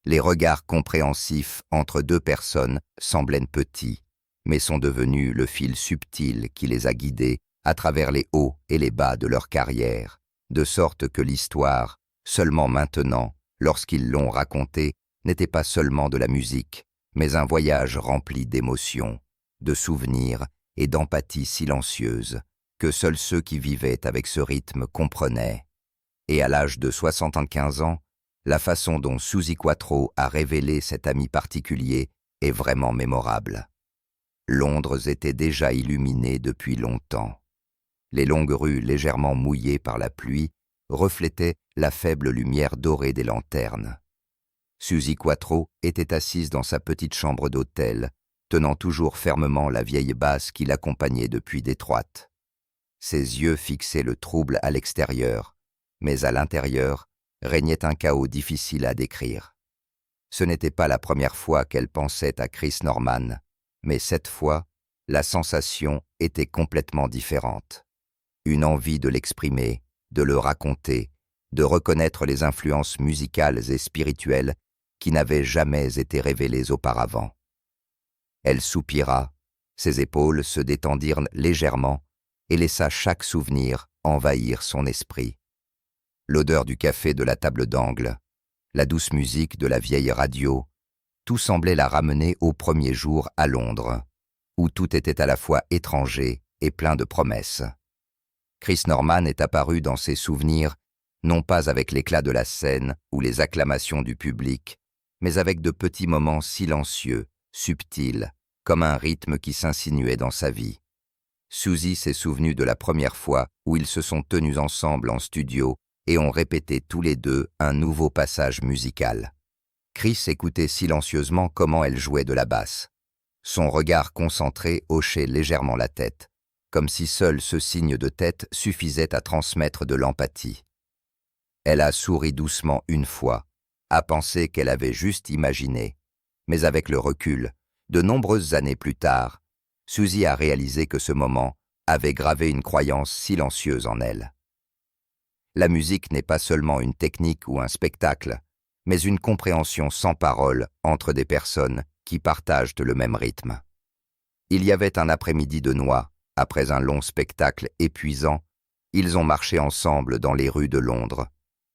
les regards compréhensifs entre deux personnes semblaient petits, mais sont devenus le fil subtil qui les a guidés à travers les hauts et les bas de leur carrière, de sorte que l'histoire, seulement maintenant, lorsqu'ils l'ont racontée, n'était pas seulement de la musique, mais un voyage rempli d'émotions, de souvenirs et d'empathie silencieuse, que seuls ceux qui vivaient avec ce rythme comprenaient. Et à l'âge de 75 ans, la façon dont Suzi Quatro a révélé cet ami particulier est vraiment mémorable. Londres était déjà illuminée depuis longtemps. Les longues rues légèrement mouillées par la pluie reflétaient la faible lumière dorée des lanternes. Suzi Quatro était assise dans sa petite chambre d'hôtel, tenant toujours fermement la vieille basse qui l'accompagnait depuis Détroit. Ses yeux fixaient le trouble à l'extérieur, mais à l'intérieur régnait un chaos difficile à décrire. Ce n'était pas la première fois qu'elle pensait à Chris Norman, mais cette fois, la sensation était complètement différente. Une envie de l'exprimer, de le raconter, de reconnaître les influences musicales et spirituelles qui n'avaient jamais été révélées auparavant. Elle soupira, ses épaules se détendirent légèrement et laissa chaque souvenir envahir son esprit. L'odeur du café de la table d'angle, la douce musique de la vieille radio, tout semblait la ramener au premier jour à Londres, où tout était à la fois étranger et plein de promesses. Chris Norman est apparu dans ses souvenirs, non pas avec l'éclat de la scène ou les acclamations du public, mais avec de petits moments silencieux, subtils, comme un rythme qui s'insinuait dans sa vie. Suzy s'est souvenue de la première fois où ils se sont tenus ensemble en studio et ont répété tous les deux un nouveau passage musical. Chris écoutait silencieusement comment elle jouait de la basse. Son regard concentré hochait légèrement la tête, comme si seul ce signe de tête suffisait à transmettre de l'empathie. Elle a souri doucement une fois, a pensé qu'elle avait juste imaginé, mais avec le recul, de nombreuses années plus tard, Suzy a réalisé que ce moment avait gravé une croyance silencieuse en elle. La musique n'est pas seulement une technique ou un spectacle, mais une compréhension sans parole entre des personnes qui partagent le même rythme. Il y avait un après-midi de noix, après un long spectacle épuisant, ils ont marché ensemble dans les rues de Londres.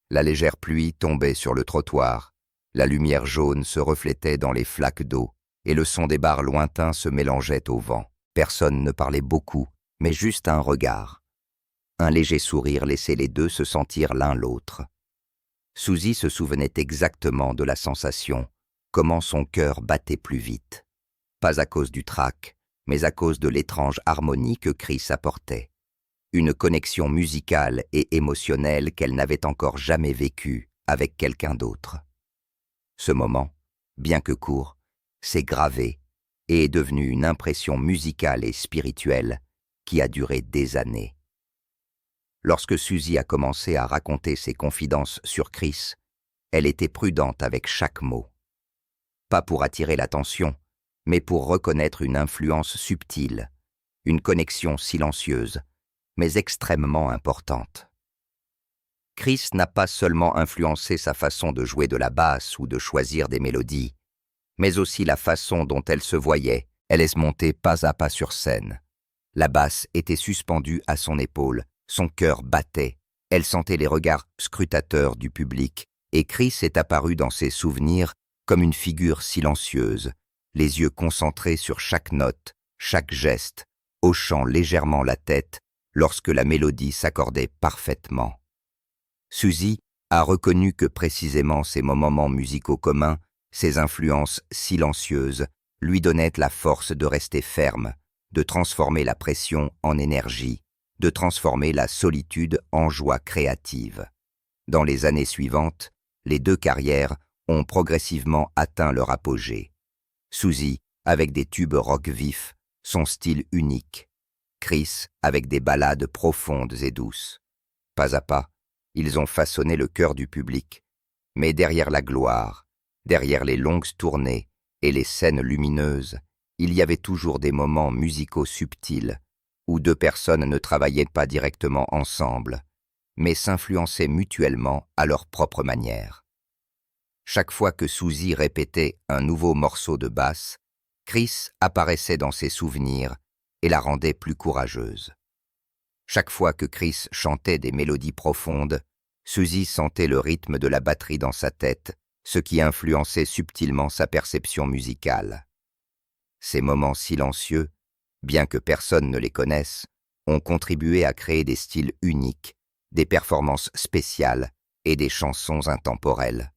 La légère pluie tombait sur le trottoir, la lumière jaune se reflétait dans les flaques d'eau, et le son des bars lointains se mélangeait au vent. Personne ne parlait beaucoup, mais juste un regard. Un léger sourire laissait les deux se sentir l'un l'autre. Suzy se souvenait exactement de la sensation, comment son cœur battait plus vite. Pas à cause du trac, mais à cause de l'étrange harmonie que Chris apportait. Une connexion musicale et émotionnelle qu'elle n'avait encore jamais vécue avec quelqu'un d'autre. Ce moment, bien que court, s'est gravé et est devenu une impression musicale et spirituelle qui a duré des années. Lorsque Suzy a commencé à raconter ses confidences sur Chris, elle était prudente avec chaque mot. Pas pour attirer l'attention, mais pour reconnaître une influence subtile, une connexion silencieuse, mais extrêmement importante. Chris n'a pas seulement influencé sa façon de jouer de la basse ou de choisir des mélodies, mais aussi la façon dont elle se voyait. Elle est montée pas à pas sur scène. La basse était suspendue à son épaule, Son cœur battait, elle sentait les regards scrutateurs du public, et Chris est apparu dans ses souvenirs comme une figure silencieuse, les yeux concentrés sur chaque note, chaque geste, hochant légèrement la tête lorsque la mélodie s'accordait parfaitement. Suzy a reconnu que précisément ces moments musicaux communs, ces influences silencieuses, lui donnaient la force de rester ferme, de transformer la pression en énergie, de transformer la solitude en joie créative. Dans les années suivantes, les deux carrières ont progressivement atteint leur apogée. Suzy, avec des tubes rock vifs, son style unique. Chris, avec des ballades profondes et douces. Pas à pas, ils ont façonné le cœur du public. Mais derrière la gloire, derrière les longues tournées et les scènes lumineuses, il y avait toujours des moments musicaux subtils, où deux personnes ne travaillaient pas directement ensemble, mais s'influençaient mutuellement à leur propre manière. Chaque fois que Suzy répétait un nouveau morceau de basse, Chris apparaissait dans ses souvenirs et la rendait plus courageuse. Chaque fois que Chris chantait des mélodies profondes, Suzy sentait le rythme de la batterie dans sa tête, ce qui influençait subtilement sa perception musicale. Ces moments silencieux, bien que personne ne les connaisse, ont contribué à créer des styles uniques, des performances spéciales et des chansons intemporelles.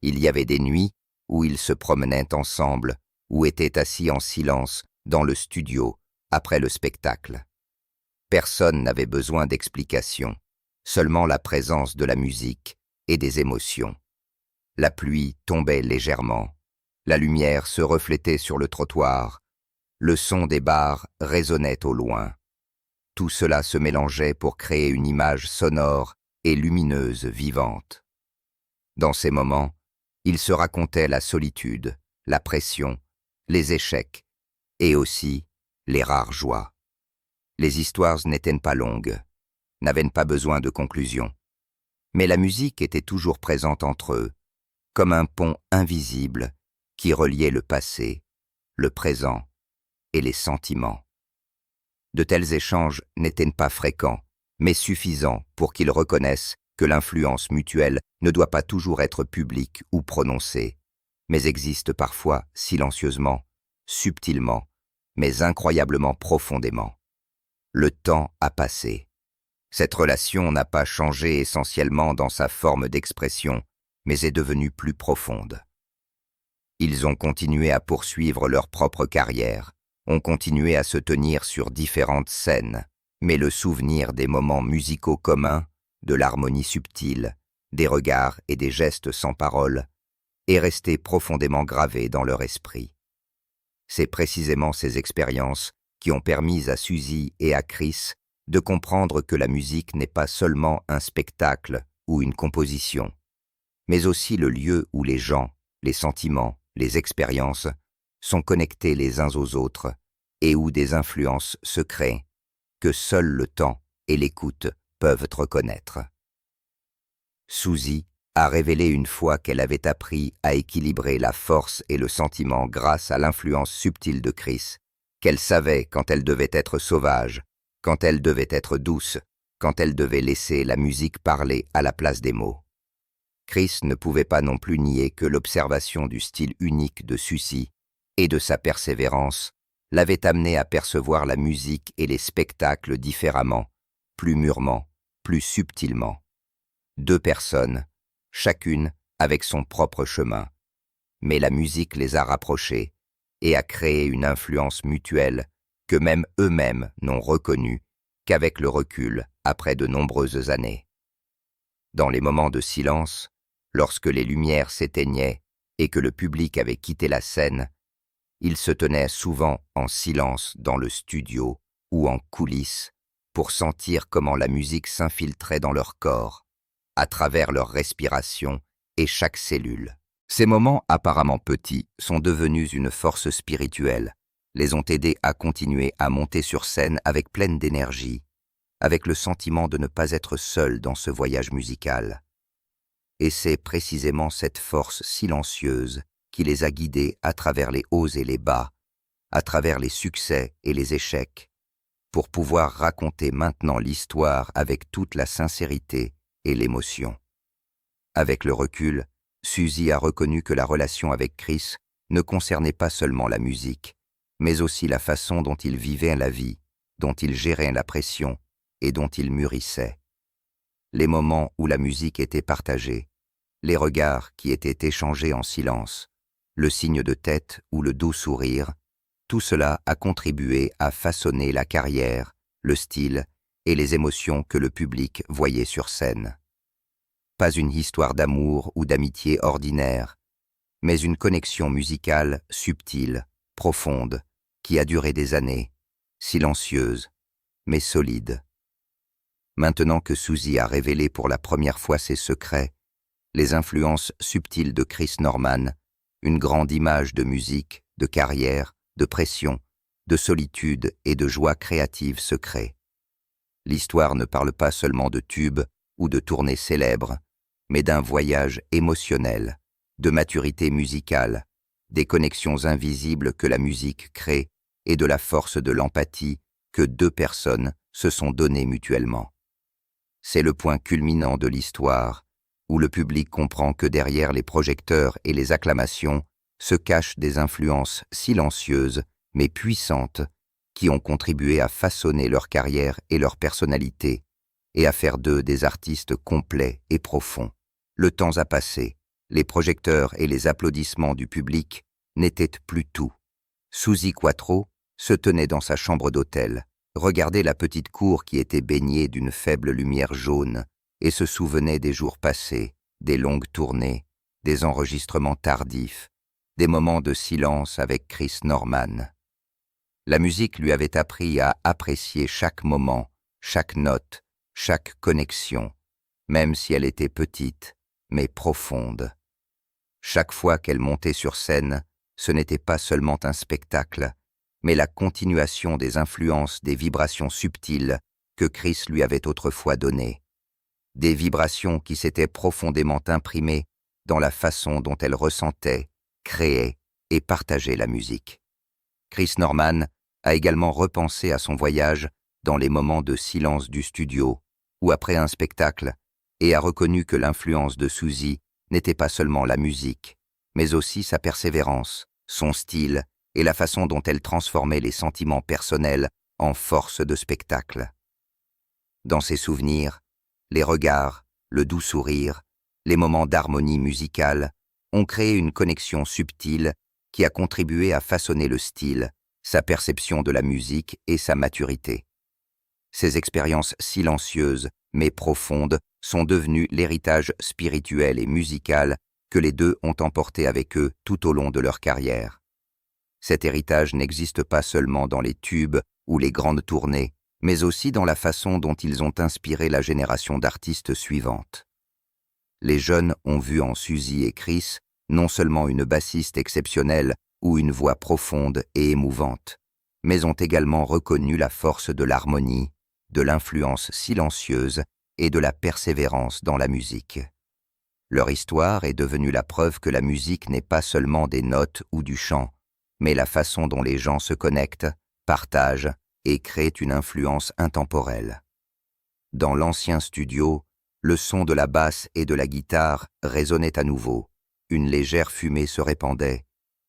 Il y avait des nuits où ils se promenaient ensemble, ou étaient assis en silence dans le studio après le spectacle. Personne n'avait besoin d'explications, seulement la présence de la musique et des émotions. La pluie tombait légèrement, la lumière se reflétait sur le trottoir, le son des bars résonnait au loin. Tout cela se mélangeait pour créer une image sonore et lumineuse vivante. Dans ces moments, ils se racontaient la solitude, la pression, les échecs et aussi les rares joies. Les histoires n'étaient pas longues, n'avaient pas besoin de conclusion. Mais la musique était toujours présente entre eux, comme un pont invisible qui reliait le passé, le présent et les sentiments. De tels échanges n'étaient pas fréquents, mais suffisants pour qu'ils reconnaissent que l'influence mutuelle ne doit pas toujours être publique ou prononcée, mais existe parfois silencieusement, subtilement, mais incroyablement profondément. Le temps a passé. Cette relation n'a pas changé essentiellement dans sa forme d'expression, mais est devenue plus profonde. Ils ont continué à poursuivre leur propre carrière, ont continué à se tenir sur différentes scènes, mais le souvenir des moments musicaux communs, de l'harmonie subtile, des regards et des gestes sans parole, est resté profondément gravé dans leur esprit. C'est précisément ces expériences qui ont permis à Suzy et à Chris de comprendre que la musique n'est pas seulement un spectacle ou une composition, mais aussi le lieu où les gens, les sentiments, les expériences sont connectés les uns aux autres et où des influences se créent que seul le temps et l'écoute peuvent reconnaître. Suzy a révélé une fois qu'elle avait appris à équilibrer la force et le sentiment grâce à l'influence subtile de Chris, qu'elle savait quand elle devait être sauvage, quand elle devait être douce, quand elle devait laisser la musique parler à la place des mots. Chris ne pouvait pas non plus nier que l'observation du style unique de Suzy et de sa persévérance l'avait amené à percevoir la musique et les spectacles différemment, plus mûrement, plus subtilement. Deux personnes, chacune avec son propre chemin, mais la musique les a rapprochés et a créé une influence mutuelle que même eux-mêmes n'ont reconnue qu'avec le recul après de nombreuses années. Dans les moments de silence, lorsque les lumières s'éteignaient et que le public avait quitté la scène, ils se tenaient souvent en silence dans le studio ou en coulisses pour sentir comment la musique s'infiltrait dans leur corps, à travers leur respiration et chaque cellule. Ces moments apparemment petits sont devenus une force spirituelle, les ont aidés à continuer à monter sur scène avec pleine d'énergie, avec le sentiment de ne pas être seuls dans ce voyage musical. Et c'est précisément cette force silencieuse qui les a guidés à travers les hauts et les bas, à travers les succès et les échecs, pour pouvoir raconter maintenant l'histoire avec toute la sincérité et l'émotion. Avec le recul, Suzy a reconnu que la relation avec Chris ne concernait pas seulement la musique, mais aussi la façon dont il vivait la vie, dont il gérait la pression et dont il mûrissait. Les moments où la musique était partagée, les regards qui étaient échangés en silence, le signe de tête ou le doux sourire, tout cela a contribué à façonner la carrière, le style et les émotions que le public voyait sur scène. Pas une histoire d'amour ou d'amitié ordinaire, mais une connexion musicale subtile, profonde, qui a duré des années, silencieuse, mais solide. Maintenant que Suzy a révélé pour la première fois ses secrets, les influences subtiles de Chris Norman, une grande image de musique, de carrière, de pression, de solitude et de joie créative se crée. L'histoire ne parle pas seulement de tubes ou de tournées célèbres, mais d'un voyage émotionnel, de maturité musicale, des connexions invisibles que la musique crée et de la force de l'empathie que deux personnes se sont données mutuellement. C'est le point culminant de l'histoire, où le public comprend que derrière les projecteurs et les acclamations se cachent des influences silencieuses mais puissantes qui ont contribué à façonner leur carrière et leur personnalité et à faire d'eux des artistes complets et profonds. Le temps a passé, les projecteurs et les applaudissements du public n'étaient plus tout. Suzy Quatro se tenait dans sa chambre d'hôtel, regardait la petite cour qui était baignée d'une faible lumière jaune et se souvenait des jours passés, des longues tournées, des enregistrements tardifs, des moments de silence avec Chris Norman. La musique lui avait appris à apprécier chaque moment, chaque note, chaque connexion, même si elle était petite, mais profonde. Chaque fois qu'elle montait sur scène, ce n'était pas seulement un spectacle, mais la continuation des influences des vibrations subtiles que Chris lui avait autrefois données. Des vibrations qui s'étaient profondément imprimées dans la façon dont elle ressentait, créait et partageait la musique. Chris Norman a également repensé à son voyage dans les moments de silence du studio ou après un spectacle et a reconnu que l'influence de Suzy n'était pas seulement la musique, mais aussi sa persévérance, son style et la façon dont elle transformait les sentiments personnels en force de spectacle. Dans ses souvenirs, les regards, le doux sourire, les moments d'harmonie musicale ont créé une connexion subtile qui a contribué à façonner le style, sa perception de la musique et sa maturité. Ces expériences silencieuses mais profondes sont devenues l'héritage spirituel et musical que les deux ont emporté avec eux tout au long de leur carrière. Cet héritage n'existe pas seulement dans les tubes ou les grandes tournées, mais aussi dans la façon dont ils ont inspiré la génération d'artistes suivantes. Les jeunes ont vu en Suzy et Chris non seulement une bassiste exceptionnelle ou une voix profonde et émouvante, mais ont également reconnu la force de l'harmonie, de l'influence silencieuse et de la persévérance dans la musique. Leur histoire est devenue la preuve que la musique n'est pas seulement des notes ou du chant, mais la façon dont les gens se connectent, partagent et créent une influence intemporelle. Dans l'ancien studio, le son de la basse et de la guitare résonnait à nouveau, une légère fumée se répandait,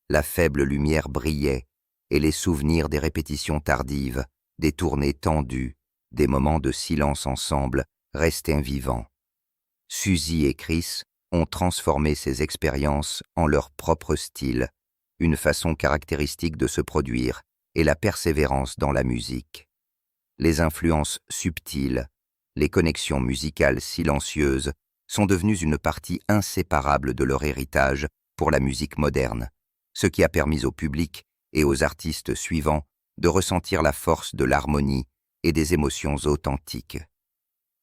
la faible lumière brillait, et les souvenirs des répétitions tardives, des tournées tendues, des moments de silence ensemble restaient vivants. Suzy et Chris ont transformé ces expériences en leur propre style, une façon caractéristique de se produire et la persévérance dans la musique. Les influences subtiles, les connexions musicales silencieuses sont devenues une partie inséparable de leur héritage pour la musique moderne, ce qui a permis au public et aux artistes suivants de ressentir la force de l'harmonie et des émotions authentiques.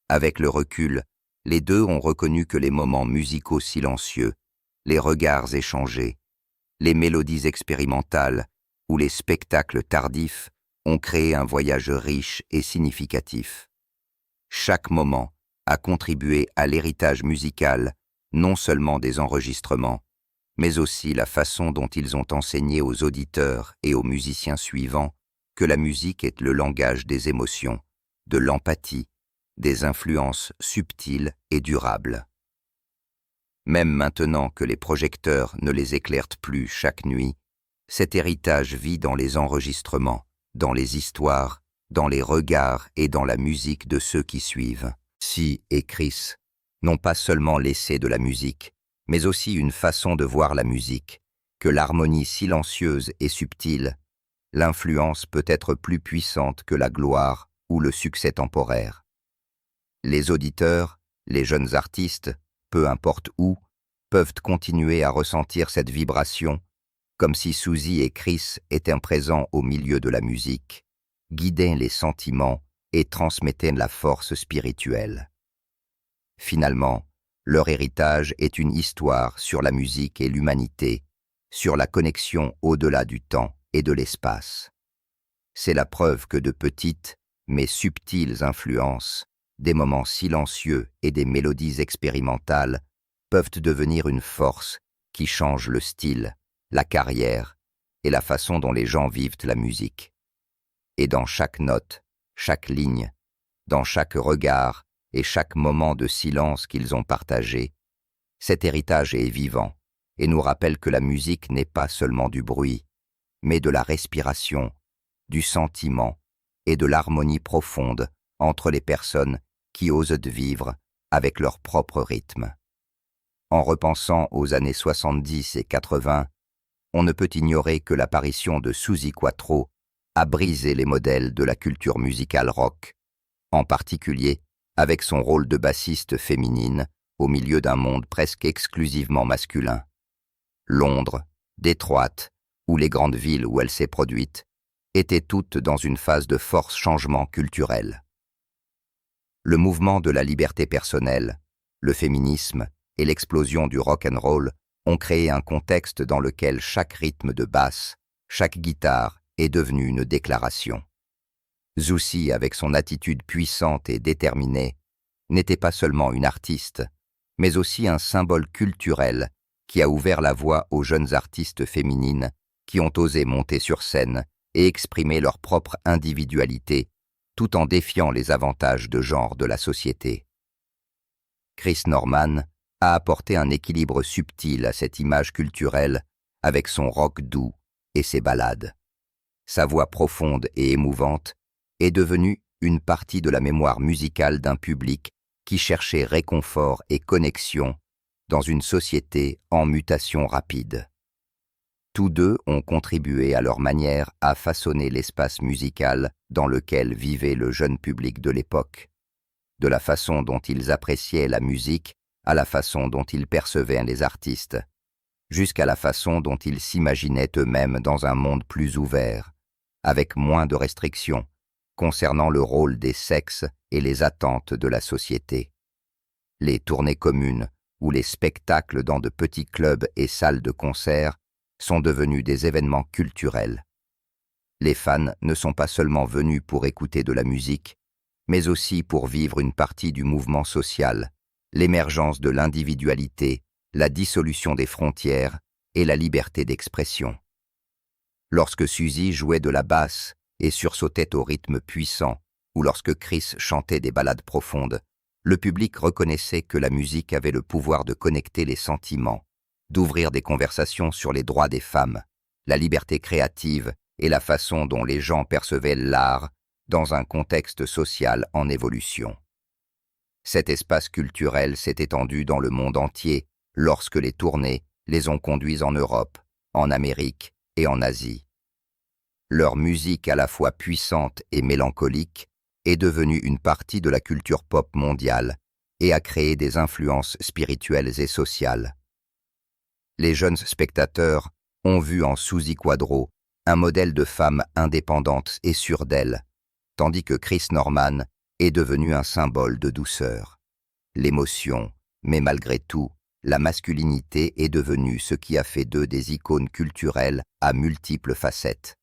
Avec le recul, les deux ont reconnu que les moments musicaux silencieux, les regards échangés, les mélodies expérimentales ou les spectacles tardifs ont créé un voyage riche et significatif. Chaque moment a contribué à l'héritage musical, non seulement des enregistrements, mais aussi la façon dont ils ont enseigné aux auditeurs et aux musiciens suivants que la musique est le langage des émotions, de l'empathie, des influences subtiles et durables. Même maintenant que les projecteurs ne les éclairent plus chaque nuit, cet héritage vit dans les enregistrements, dans les histoires, dans les regards et dans la musique de ceux qui suivent. Sy et Chris n'ont pas seulement laissé de la musique, mais aussi une façon de voir la musique, que l'harmonie silencieuse et subtile, l'influence peut être plus puissante que la gloire ou le succès temporaire. Les auditeurs, les jeunes artistes, peu importe où, peuvent continuer à ressentir cette vibration, comme si Suzy et Chris étaient présents au milieu de la musique, guidaient les sentiments et transmettaient la force spirituelle. Finalement, leur héritage est une histoire sur la musique et l'humanité, sur la connexion au-delà du temps et de l'espace. C'est la preuve que de petites, mais subtiles influences, des moments silencieux et des mélodies expérimentales peuvent devenir une force qui change le style, la carrière et la façon dont les gens vivent la musique. Et dans chaque note, chaque ligne, dans chaque regard et chaque moment de silence qu'ils ont partagé, cet héritage est vivant et nous rappelle que la musique n'est pas seulement du bruit, mais de la respiration, du sentiment et de l'harmonie profonde entre les personnes qui osent vivre avec leur propre rythme. En repensant aux années 70 et 80, on ne peut ignorer que l'apparition de Suzi Quatro a brisé les modèles de la culture musicale rock, en particulier avec son rôle de bassiste féminine au milieu d'un monde presque exclusivement masculin. Londres, Détroit, ou les grandes villes où elle s'est produite, étaient toutes dans une phase de fort changement culturel. Le mouvement de la liberté personnelle, le féminisme et l'explosion du rock and roll ont créé un contexte dans lequel chaque rythme de basse, chaque guitare est devenu une déclaration. Suzy, avec son attitude puissante et déterminée, n'était pas seulement une artiste, mais aussi un symbole culturel qui a ouvert la voie aux jeunes artistes féminines qui ont osé monter sur scène et exprimer leur propre individualité tout en défiant les avantages de genre de la société. Chris Norman a apporté un équilibre subtil à cette image culturelle avec son rock doux et ses ballades. Sa voix profonde et émouvante est devenue une partie de la mémoire musicale d'un public qui cherchait réconfort et connexion dans une société en mutation rapide. Tous deux ont contribué à leur manière à façonner l'espace musical dans lequel vivait le jeune public de l'époque, de la façon dont ils appréciaient la musique à la façon dont ils percevaient les artistes, jusqu'à la façon dont ils s'imaginaient eux-mêmes dans un monde plus ouvert, avec moins de restrictions, concernant le rôle des sexes et les attentes de la société. Les tournées communes ou les spectacles dans de petits clubs et salles de concert sont devenus des événements culturels. Les fans ne sont pas seulement venus pour écouter de la musique, mais aussi pour vivre une partie du mouvement social, l'émergence de l'individualité, la dissolution des frontières et la liberté d'expression. Lorsque Suzy jouait de la basse et sursautait au rythme puissant, ou lorsque Chris chantait des ballades profondes, le public reconnaissait que la musique avait le pouvoir de connecter les sentiments, d'ouvrir des conversations sur les droits des femmes, la liberté créative et la façon dont les gens percevaient l'art dans un contexte social en évolution. Cet espace culturel s'est étendu dans le monde entier lorsque les tournées les ont conduits en Europe, en Amérique et en Asie. Leur musique à la fois puissante et mélancolique est devenue une partie de la culture pop mondiale et a créé des influences spirituelles et sociales. Les jeunes spectateurs ont vu en Suzi Quatro un modèle de femme indépendante et sûre d'elle, tandis que Chris Norman est devenu un symbole de douceur. L'émotion, mais malgré tout, la masculinité est devenue ce qui a fait d'eux des icônes culturelles à multiples facettes.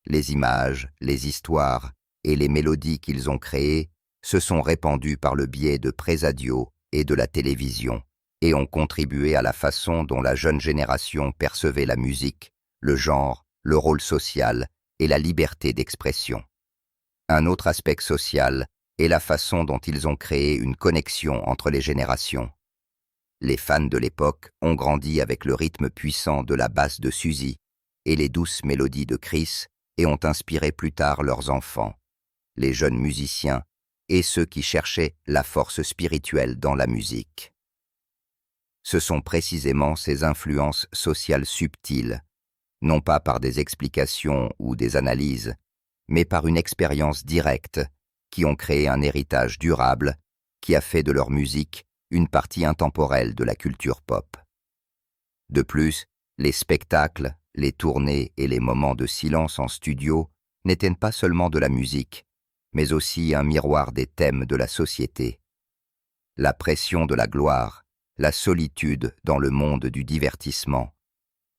Les images, les histoires et les mélodies qu'ils ont créées se sont répandues par le biais de Presadio et de la télévision et ont contribué à la façon dont la jeune génération percevait la musique, le genre, le rôle social et la liberté d'expression. Un autre aspect social est la façon dont ils ont créé une connexion entre les générations. Les fans de l'époque ont grandi avec le rythme puissant de la basse de Suzy et les douces mélodies de Chris et ont inspiré plus tard leurs enfants, les jeunes musiciens et ceux qui cherchaient la force spirituelle dans la musique. Ce sont précisément ces influences sociales subtiles, non pas par des explications ou des analyses, mais par une expérience directe, qui ont créé un héritage durable qui a fait de leur musique une partie intemporelle de la culture pop. De plus, les spectacles, les tournées et les moments de silence en studio n'étaient pas seulement de la musique, mais aussi un miroir des thèmes de la société. La pression de la gloire, la solitude dans le monde du divertissement,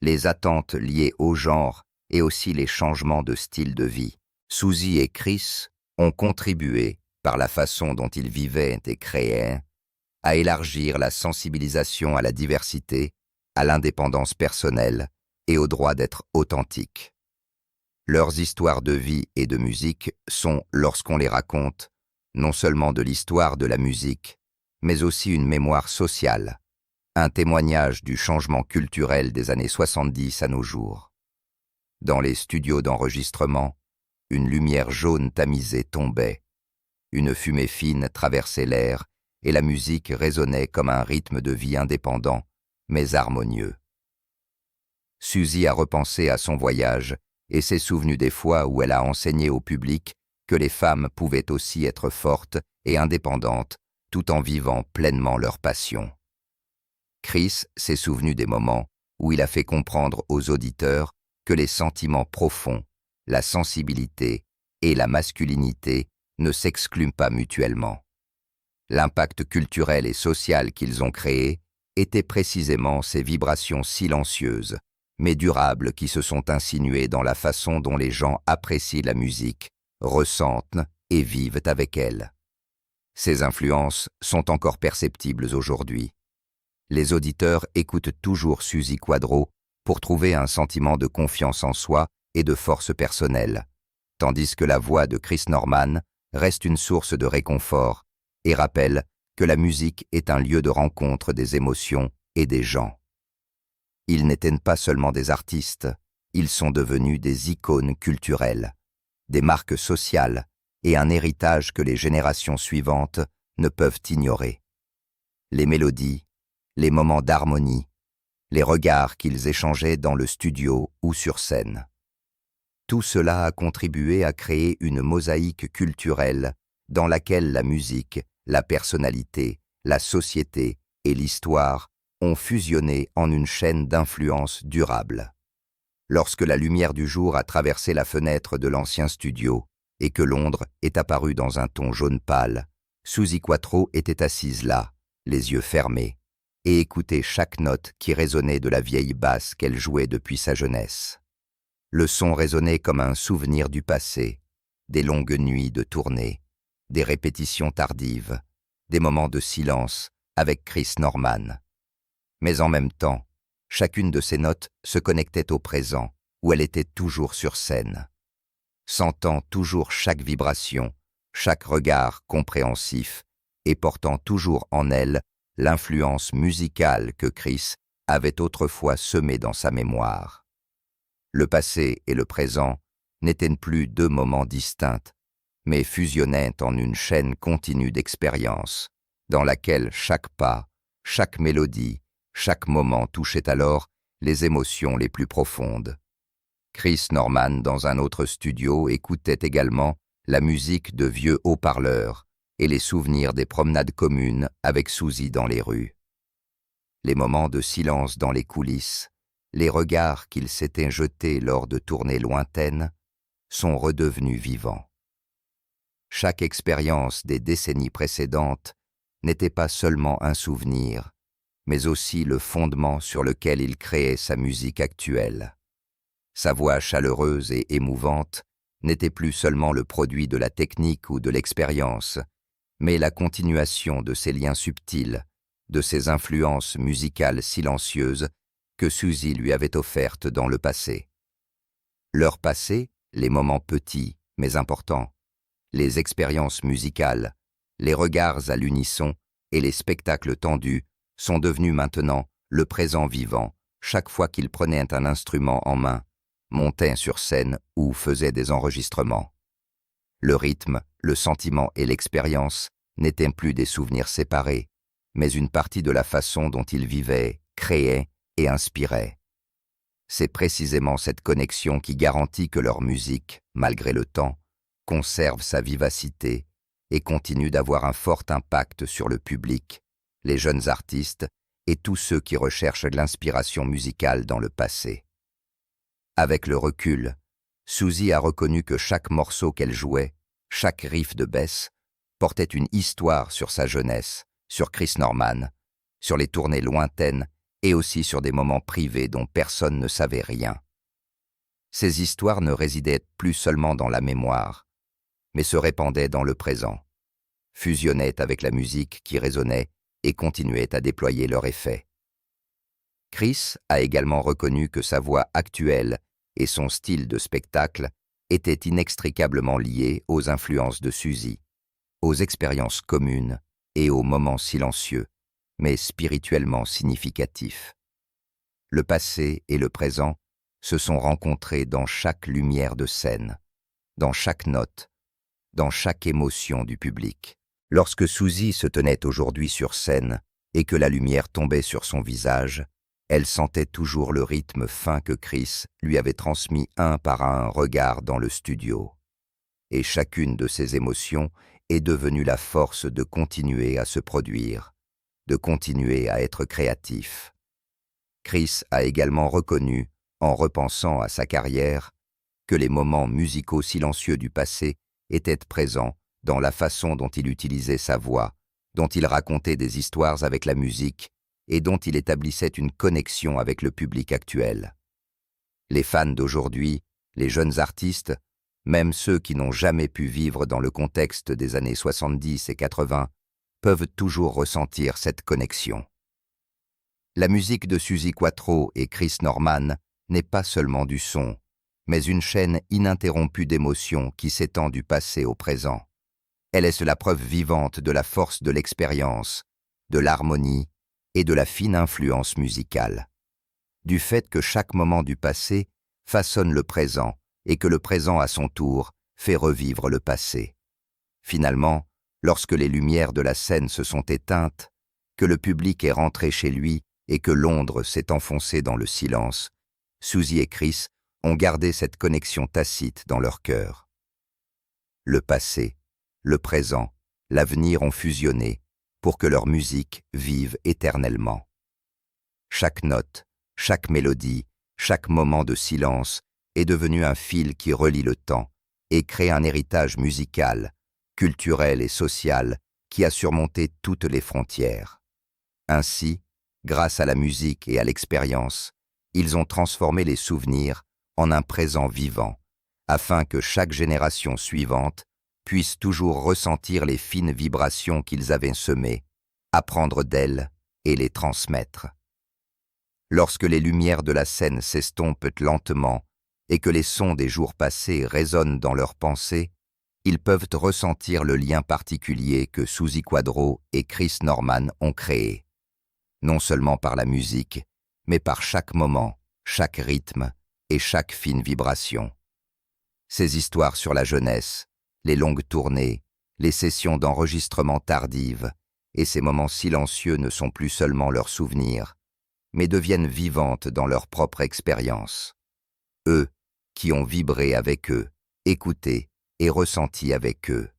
les attentes liées au genre et aussi les changements de style de vie. Suzy et Chris ont contribué, par la façon dont ils vivaient et créaient, à élargir la sensibilisation à la diversité, à l'indépendance personnelle et au droit d'être authentique. Leurs histoires de vie et de musique sont, lorsqu'on les raconte, non seulement de l'histoire de la musique, mais aussi une mémoire sociale, un témoignage du changement culturel des années 70 à nos jours. Dans les studios d'enregistrement, une lumière jaune tamisée tombait, une fumée fine traversait l'air et la musique résonnait comme un rythme de vie indépendant, mais harmonieux. Suzy a repensé à son voyage et s'est souvenue des fois où elle a enseigné au public que les femmes pouvaient aussi être fortes et indépendantes tout en vivant pleinement leur passion. Chris s'est souvenu des moments où il a fait comprendre aux auditeurs que les sentiments profonds, la sensibilité et la masculinité ne s'excluent pas mutuellement. L'impact culturel et social qu'ils ont créé était précisément ces vibrations silencieuses, mais durables qui se sont insinuées dans la façon dont les gens apprécient la musique, ressentent et vivent avec elle. Ces influences sont encore perceptibles aujourd'hui. Les auditeurs écoutent toujours Suzy Quatro pour trouver un sentiment de confiance en soi et de force personnelle, tandis que la voix de Chris Norman reste une source de réconfort et rappelle que la musique est un lieu de rencontre des émotions et des gens. Ils n'étaient pas seulement des artistes, ils sont devenus des icônes culturelles, des marques sociales et un héritage que les générations suivantes ne peuvent ignorer. Les mélodies, les moments d'harmonie, les regards qu'ils échangeaient dans le studio ou sur scène. Tout cela a contribué à créer une mosaïque culturelle dans laquelle la musique, la personnalité, la société et l'histoire ont fusionné en une chaîne d'influence durable. Lorsque la lumière du jour a traversé la fenêtre de l'ancien studio et que Londres est apparue dans un ton jaune pâle, Suzy Quatro était assise là, les yeux fermés, et écoutait chaque note qui résonnait de la vieille basse qu'elle jouait depuis sa jeunesse. Le son résonnait comme un souvenir du passé, des longues nuits de tournée, des répétitions tardives, des moments de silence avec Chris Norman. Mais en même temps, chacune de ces notes se connectait au présent, où elle était toujours sur scène, sentant toujours chaque vibration, chaque regard compréhensif, et portant toujours en elle l'influence musicale que Chris avait autrefois semée dans sa mémoire. Le passé et le présent n'étaient plus deux moments distincts, mais fusionnaient en une chaîne continue d'expériences, dans laquelle chaque pas, chaque mélodie, chaque moment touchait alors les émotions les plus profondes. Chris Norman, dans un autre studio, écoutait également la musique de vieux haut-parleurs et les souvenirs des promenades communes avec Suzy dans les rues. Les moments de silence dans les coulisses, les regards qu'ils s'étaient jetés lors de tournées lointaines, sont redevenus vivants. Chaque expérience des décennies précédentes n'était pas seulement un souvenir, mais aussi le fondement sur lequel il créait sa musique actuelle. Sa voix chaleureuse et émouvante n'était plus seulement le produit de la technique ou de l'expérience, mais la continuation de ces liens subtils, de ces influences musicales silencieuses que Suzy lui avait offertes dans le passé. Leur passé les moments petits mais importants, les expériences musicales, les regards à l'unisson et les spectacles tendus sont devenus maintenant le présent vivant chaque fois qu'il prenait un instrument en main, montait sur scène ou faisait des enregistrements. Le rythme, le sentiment et l'expérience n'étaient plus des souvenirs séparés, mais une partie de la façon dont il vivait, créait et inspirait. C'est précisément cette connexion qui garantit que leur musique, malgré le temps, conserve sa vivacité et continue d'avoir un fort impact sur le public, les jeunes artistes et tous ceux qui recherchent de l'inspiration musicale dans le passé. Avec le recul, Suzy a reconnu que chaque morceau qu'elle jouait, chaque riff de basse, portait une histoire sur sa jeunesse, sur Chris Norman, sur les tournées lointaines et aussi sur des moments privés dont personne ne savait rien. Ces histoires ne résidaient plus seulement dans la mémoire, mais se répandaient dans le présent, fusionnaient avec la musique qui résonnait et continuaient à déployer leur effet. Chris a également reconnu que sa voix actuelle et son style de spectacle étaient inextricablement liés aux influences de Suzy, aux expériences communes et aux moments silencieux, mais spirituellement significatifs. Le passé et le présent se sont rencontrés dans chaque lumière de scène, dans chaque note, dans chaque émotion du public. Lorsque Suzy se tenait aujourd'hui sur scène et que la lumière tombait sur son visage, elle sentait toujours le rythme fin que Chris lui avait transmis un par un regard dans le studio. Et chacune de ces émotions est devenue la force de continuer à se produire, de continuer à être créatif. Chris a également reconnu, en repensant à sa carrière, que les moments musicaux silencieux du passé étaient présents dans la façon dont il utilisait sa voix, dont il racontait des histoires avec la musique et dont il établissait une connexion avec le public actuel. Les fans d'aujourd'hui, les jeunes artistes, même ceux qui n'ont jamais pu vivre dans le contexte des années 70 et 80, peuvent toujours ressentir cette connexion. La musique de Suzi Quatro et Chris Norman n'est pas seulement du son, mais une chaîne ininterrompue d'émotions qui s'étend du passé au présent. Elle est la preuve vivante de la force de l'expérience, de l'harmonie et de la fine influence musicale. Du fait que chaque moment du passé façonne le présent et que le présent à son tour fait revivre le passé. Finalement, lorsque les lumières de la scène se sont éteintes, que le public est rentré chez lui et que Londres s'est enfoncée dans le silence, Suzy et Chris ont gardé cette connexion tacite dans leur cœur. Le passé, le présent, l'avenir ont fusionné pour que leur musique vive éternellement. Chaque note, chaque mélodie, chaque moment de silence est devenu un fil qui relie le temps et crée un héritage musical, culturel et social qui a surmonté toutes les frontières. Ainsi, grâce à la musique et à l'expérience, ils ont transformé les souvenirs en un présent vivant, afin que chaque génération suivante puisse toujours ressentir les fines vibrations qu'ils avaient semées, apprendre d'elles et les transmettre. Lorsque les lumières de la scène s'estompent lentement et que les sons des jours passés résonnent dans leurs pensées, ils peuvent ressentir le lien particulier que Suzi Quatro et Chris Norman ont créé, non seulement par la musique, mais par chaque moment, chaque rythme et chaque fine vibration. Ces histoires sur la jeunesse, les longues tournées, les sessions d'enregistrement tardives et ces moments silencieux ne sont plus seulement leurs souvenirs, mais deviennent vivantes dans leur propre expérience. Eux, qui ont vibré avec eux, écouté et ressenti avec eux.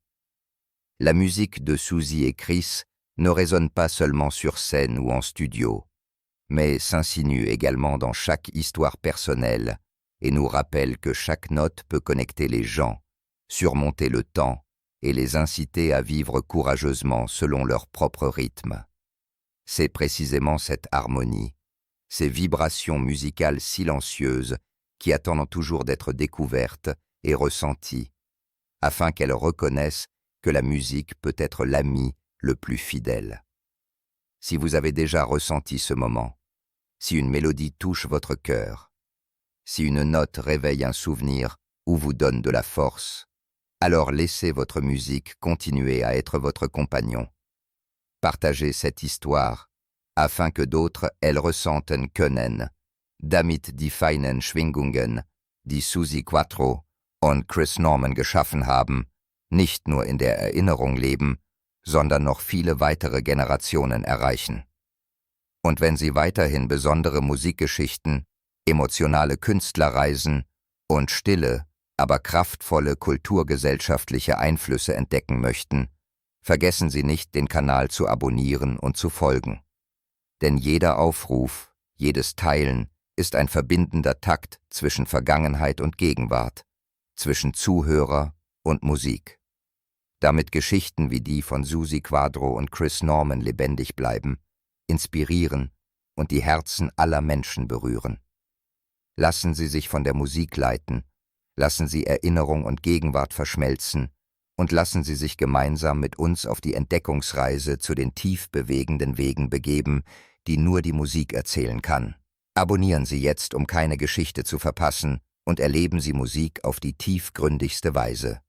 La musique de Suzy et Chris ne résonne pas seulement sur scène ou en studio, mais s'insinue également dans chaque histoire personnelle et nous rappelle que chaque note peut connecter les gens, surmonter le temps et les inciter à vivre courageusement selon leur propre rythme. C'est précisément cette harmonie, ces vibrations musicales silencieuses qui attendent toujours d'être découvertes et ressenties, afin qu'elles reconnaissent que la musique peut être l'ami le plus fidèle. Si vous avez déjà ressenti ce moment, si une mélodie touche votre cœur, si une note réveille un souvenir ou vous donne de la force, alors laissez votre musique continuer à être votre compagnon. Partagez cette histoire, afin que d'autres elle ressenten können, damit die feinen Schwingungen, die Susi Quatro und Chris Norman geschaffen haben, nicht nur in der Erinnerung leben, sondern noch viele weitere Generationen erreichen. Und wenn Sie weiterhin besondere Musikgeschichten, emotionale Künstlerreisen und stille, aber kraftvolle kulturgesellschaftliche Einflüsse entdecken möchten, vergessen Sie nicht, den Kanal zu abonnieren und zu folgen. Denn jeder Aufruf, jedes Teilen ist ein verbindender Takt zwischen Vergangenheit und Gegenwart, zwischen Zuhörer und Musik. Damit Geschichten wie die von Susi Quatro und Chris Norman lebendig bleiben, inspirieren und die Herzen aller Menschen berühren. Lassen Sie sich von der Musik leiten, lassen Sie Erinnerung und Gegenwart verschmelzen und lassen Sie sich gemeinsam mit uns auf die Entdeckungsreise zu den tief bewegenden Wegen begeben, die nur die Musik erzählen kann. Abonnieren Sie jetzt, um keine Geschichte zu verpassen, und erleben Sie Musik auf die tiefgründigste Weise.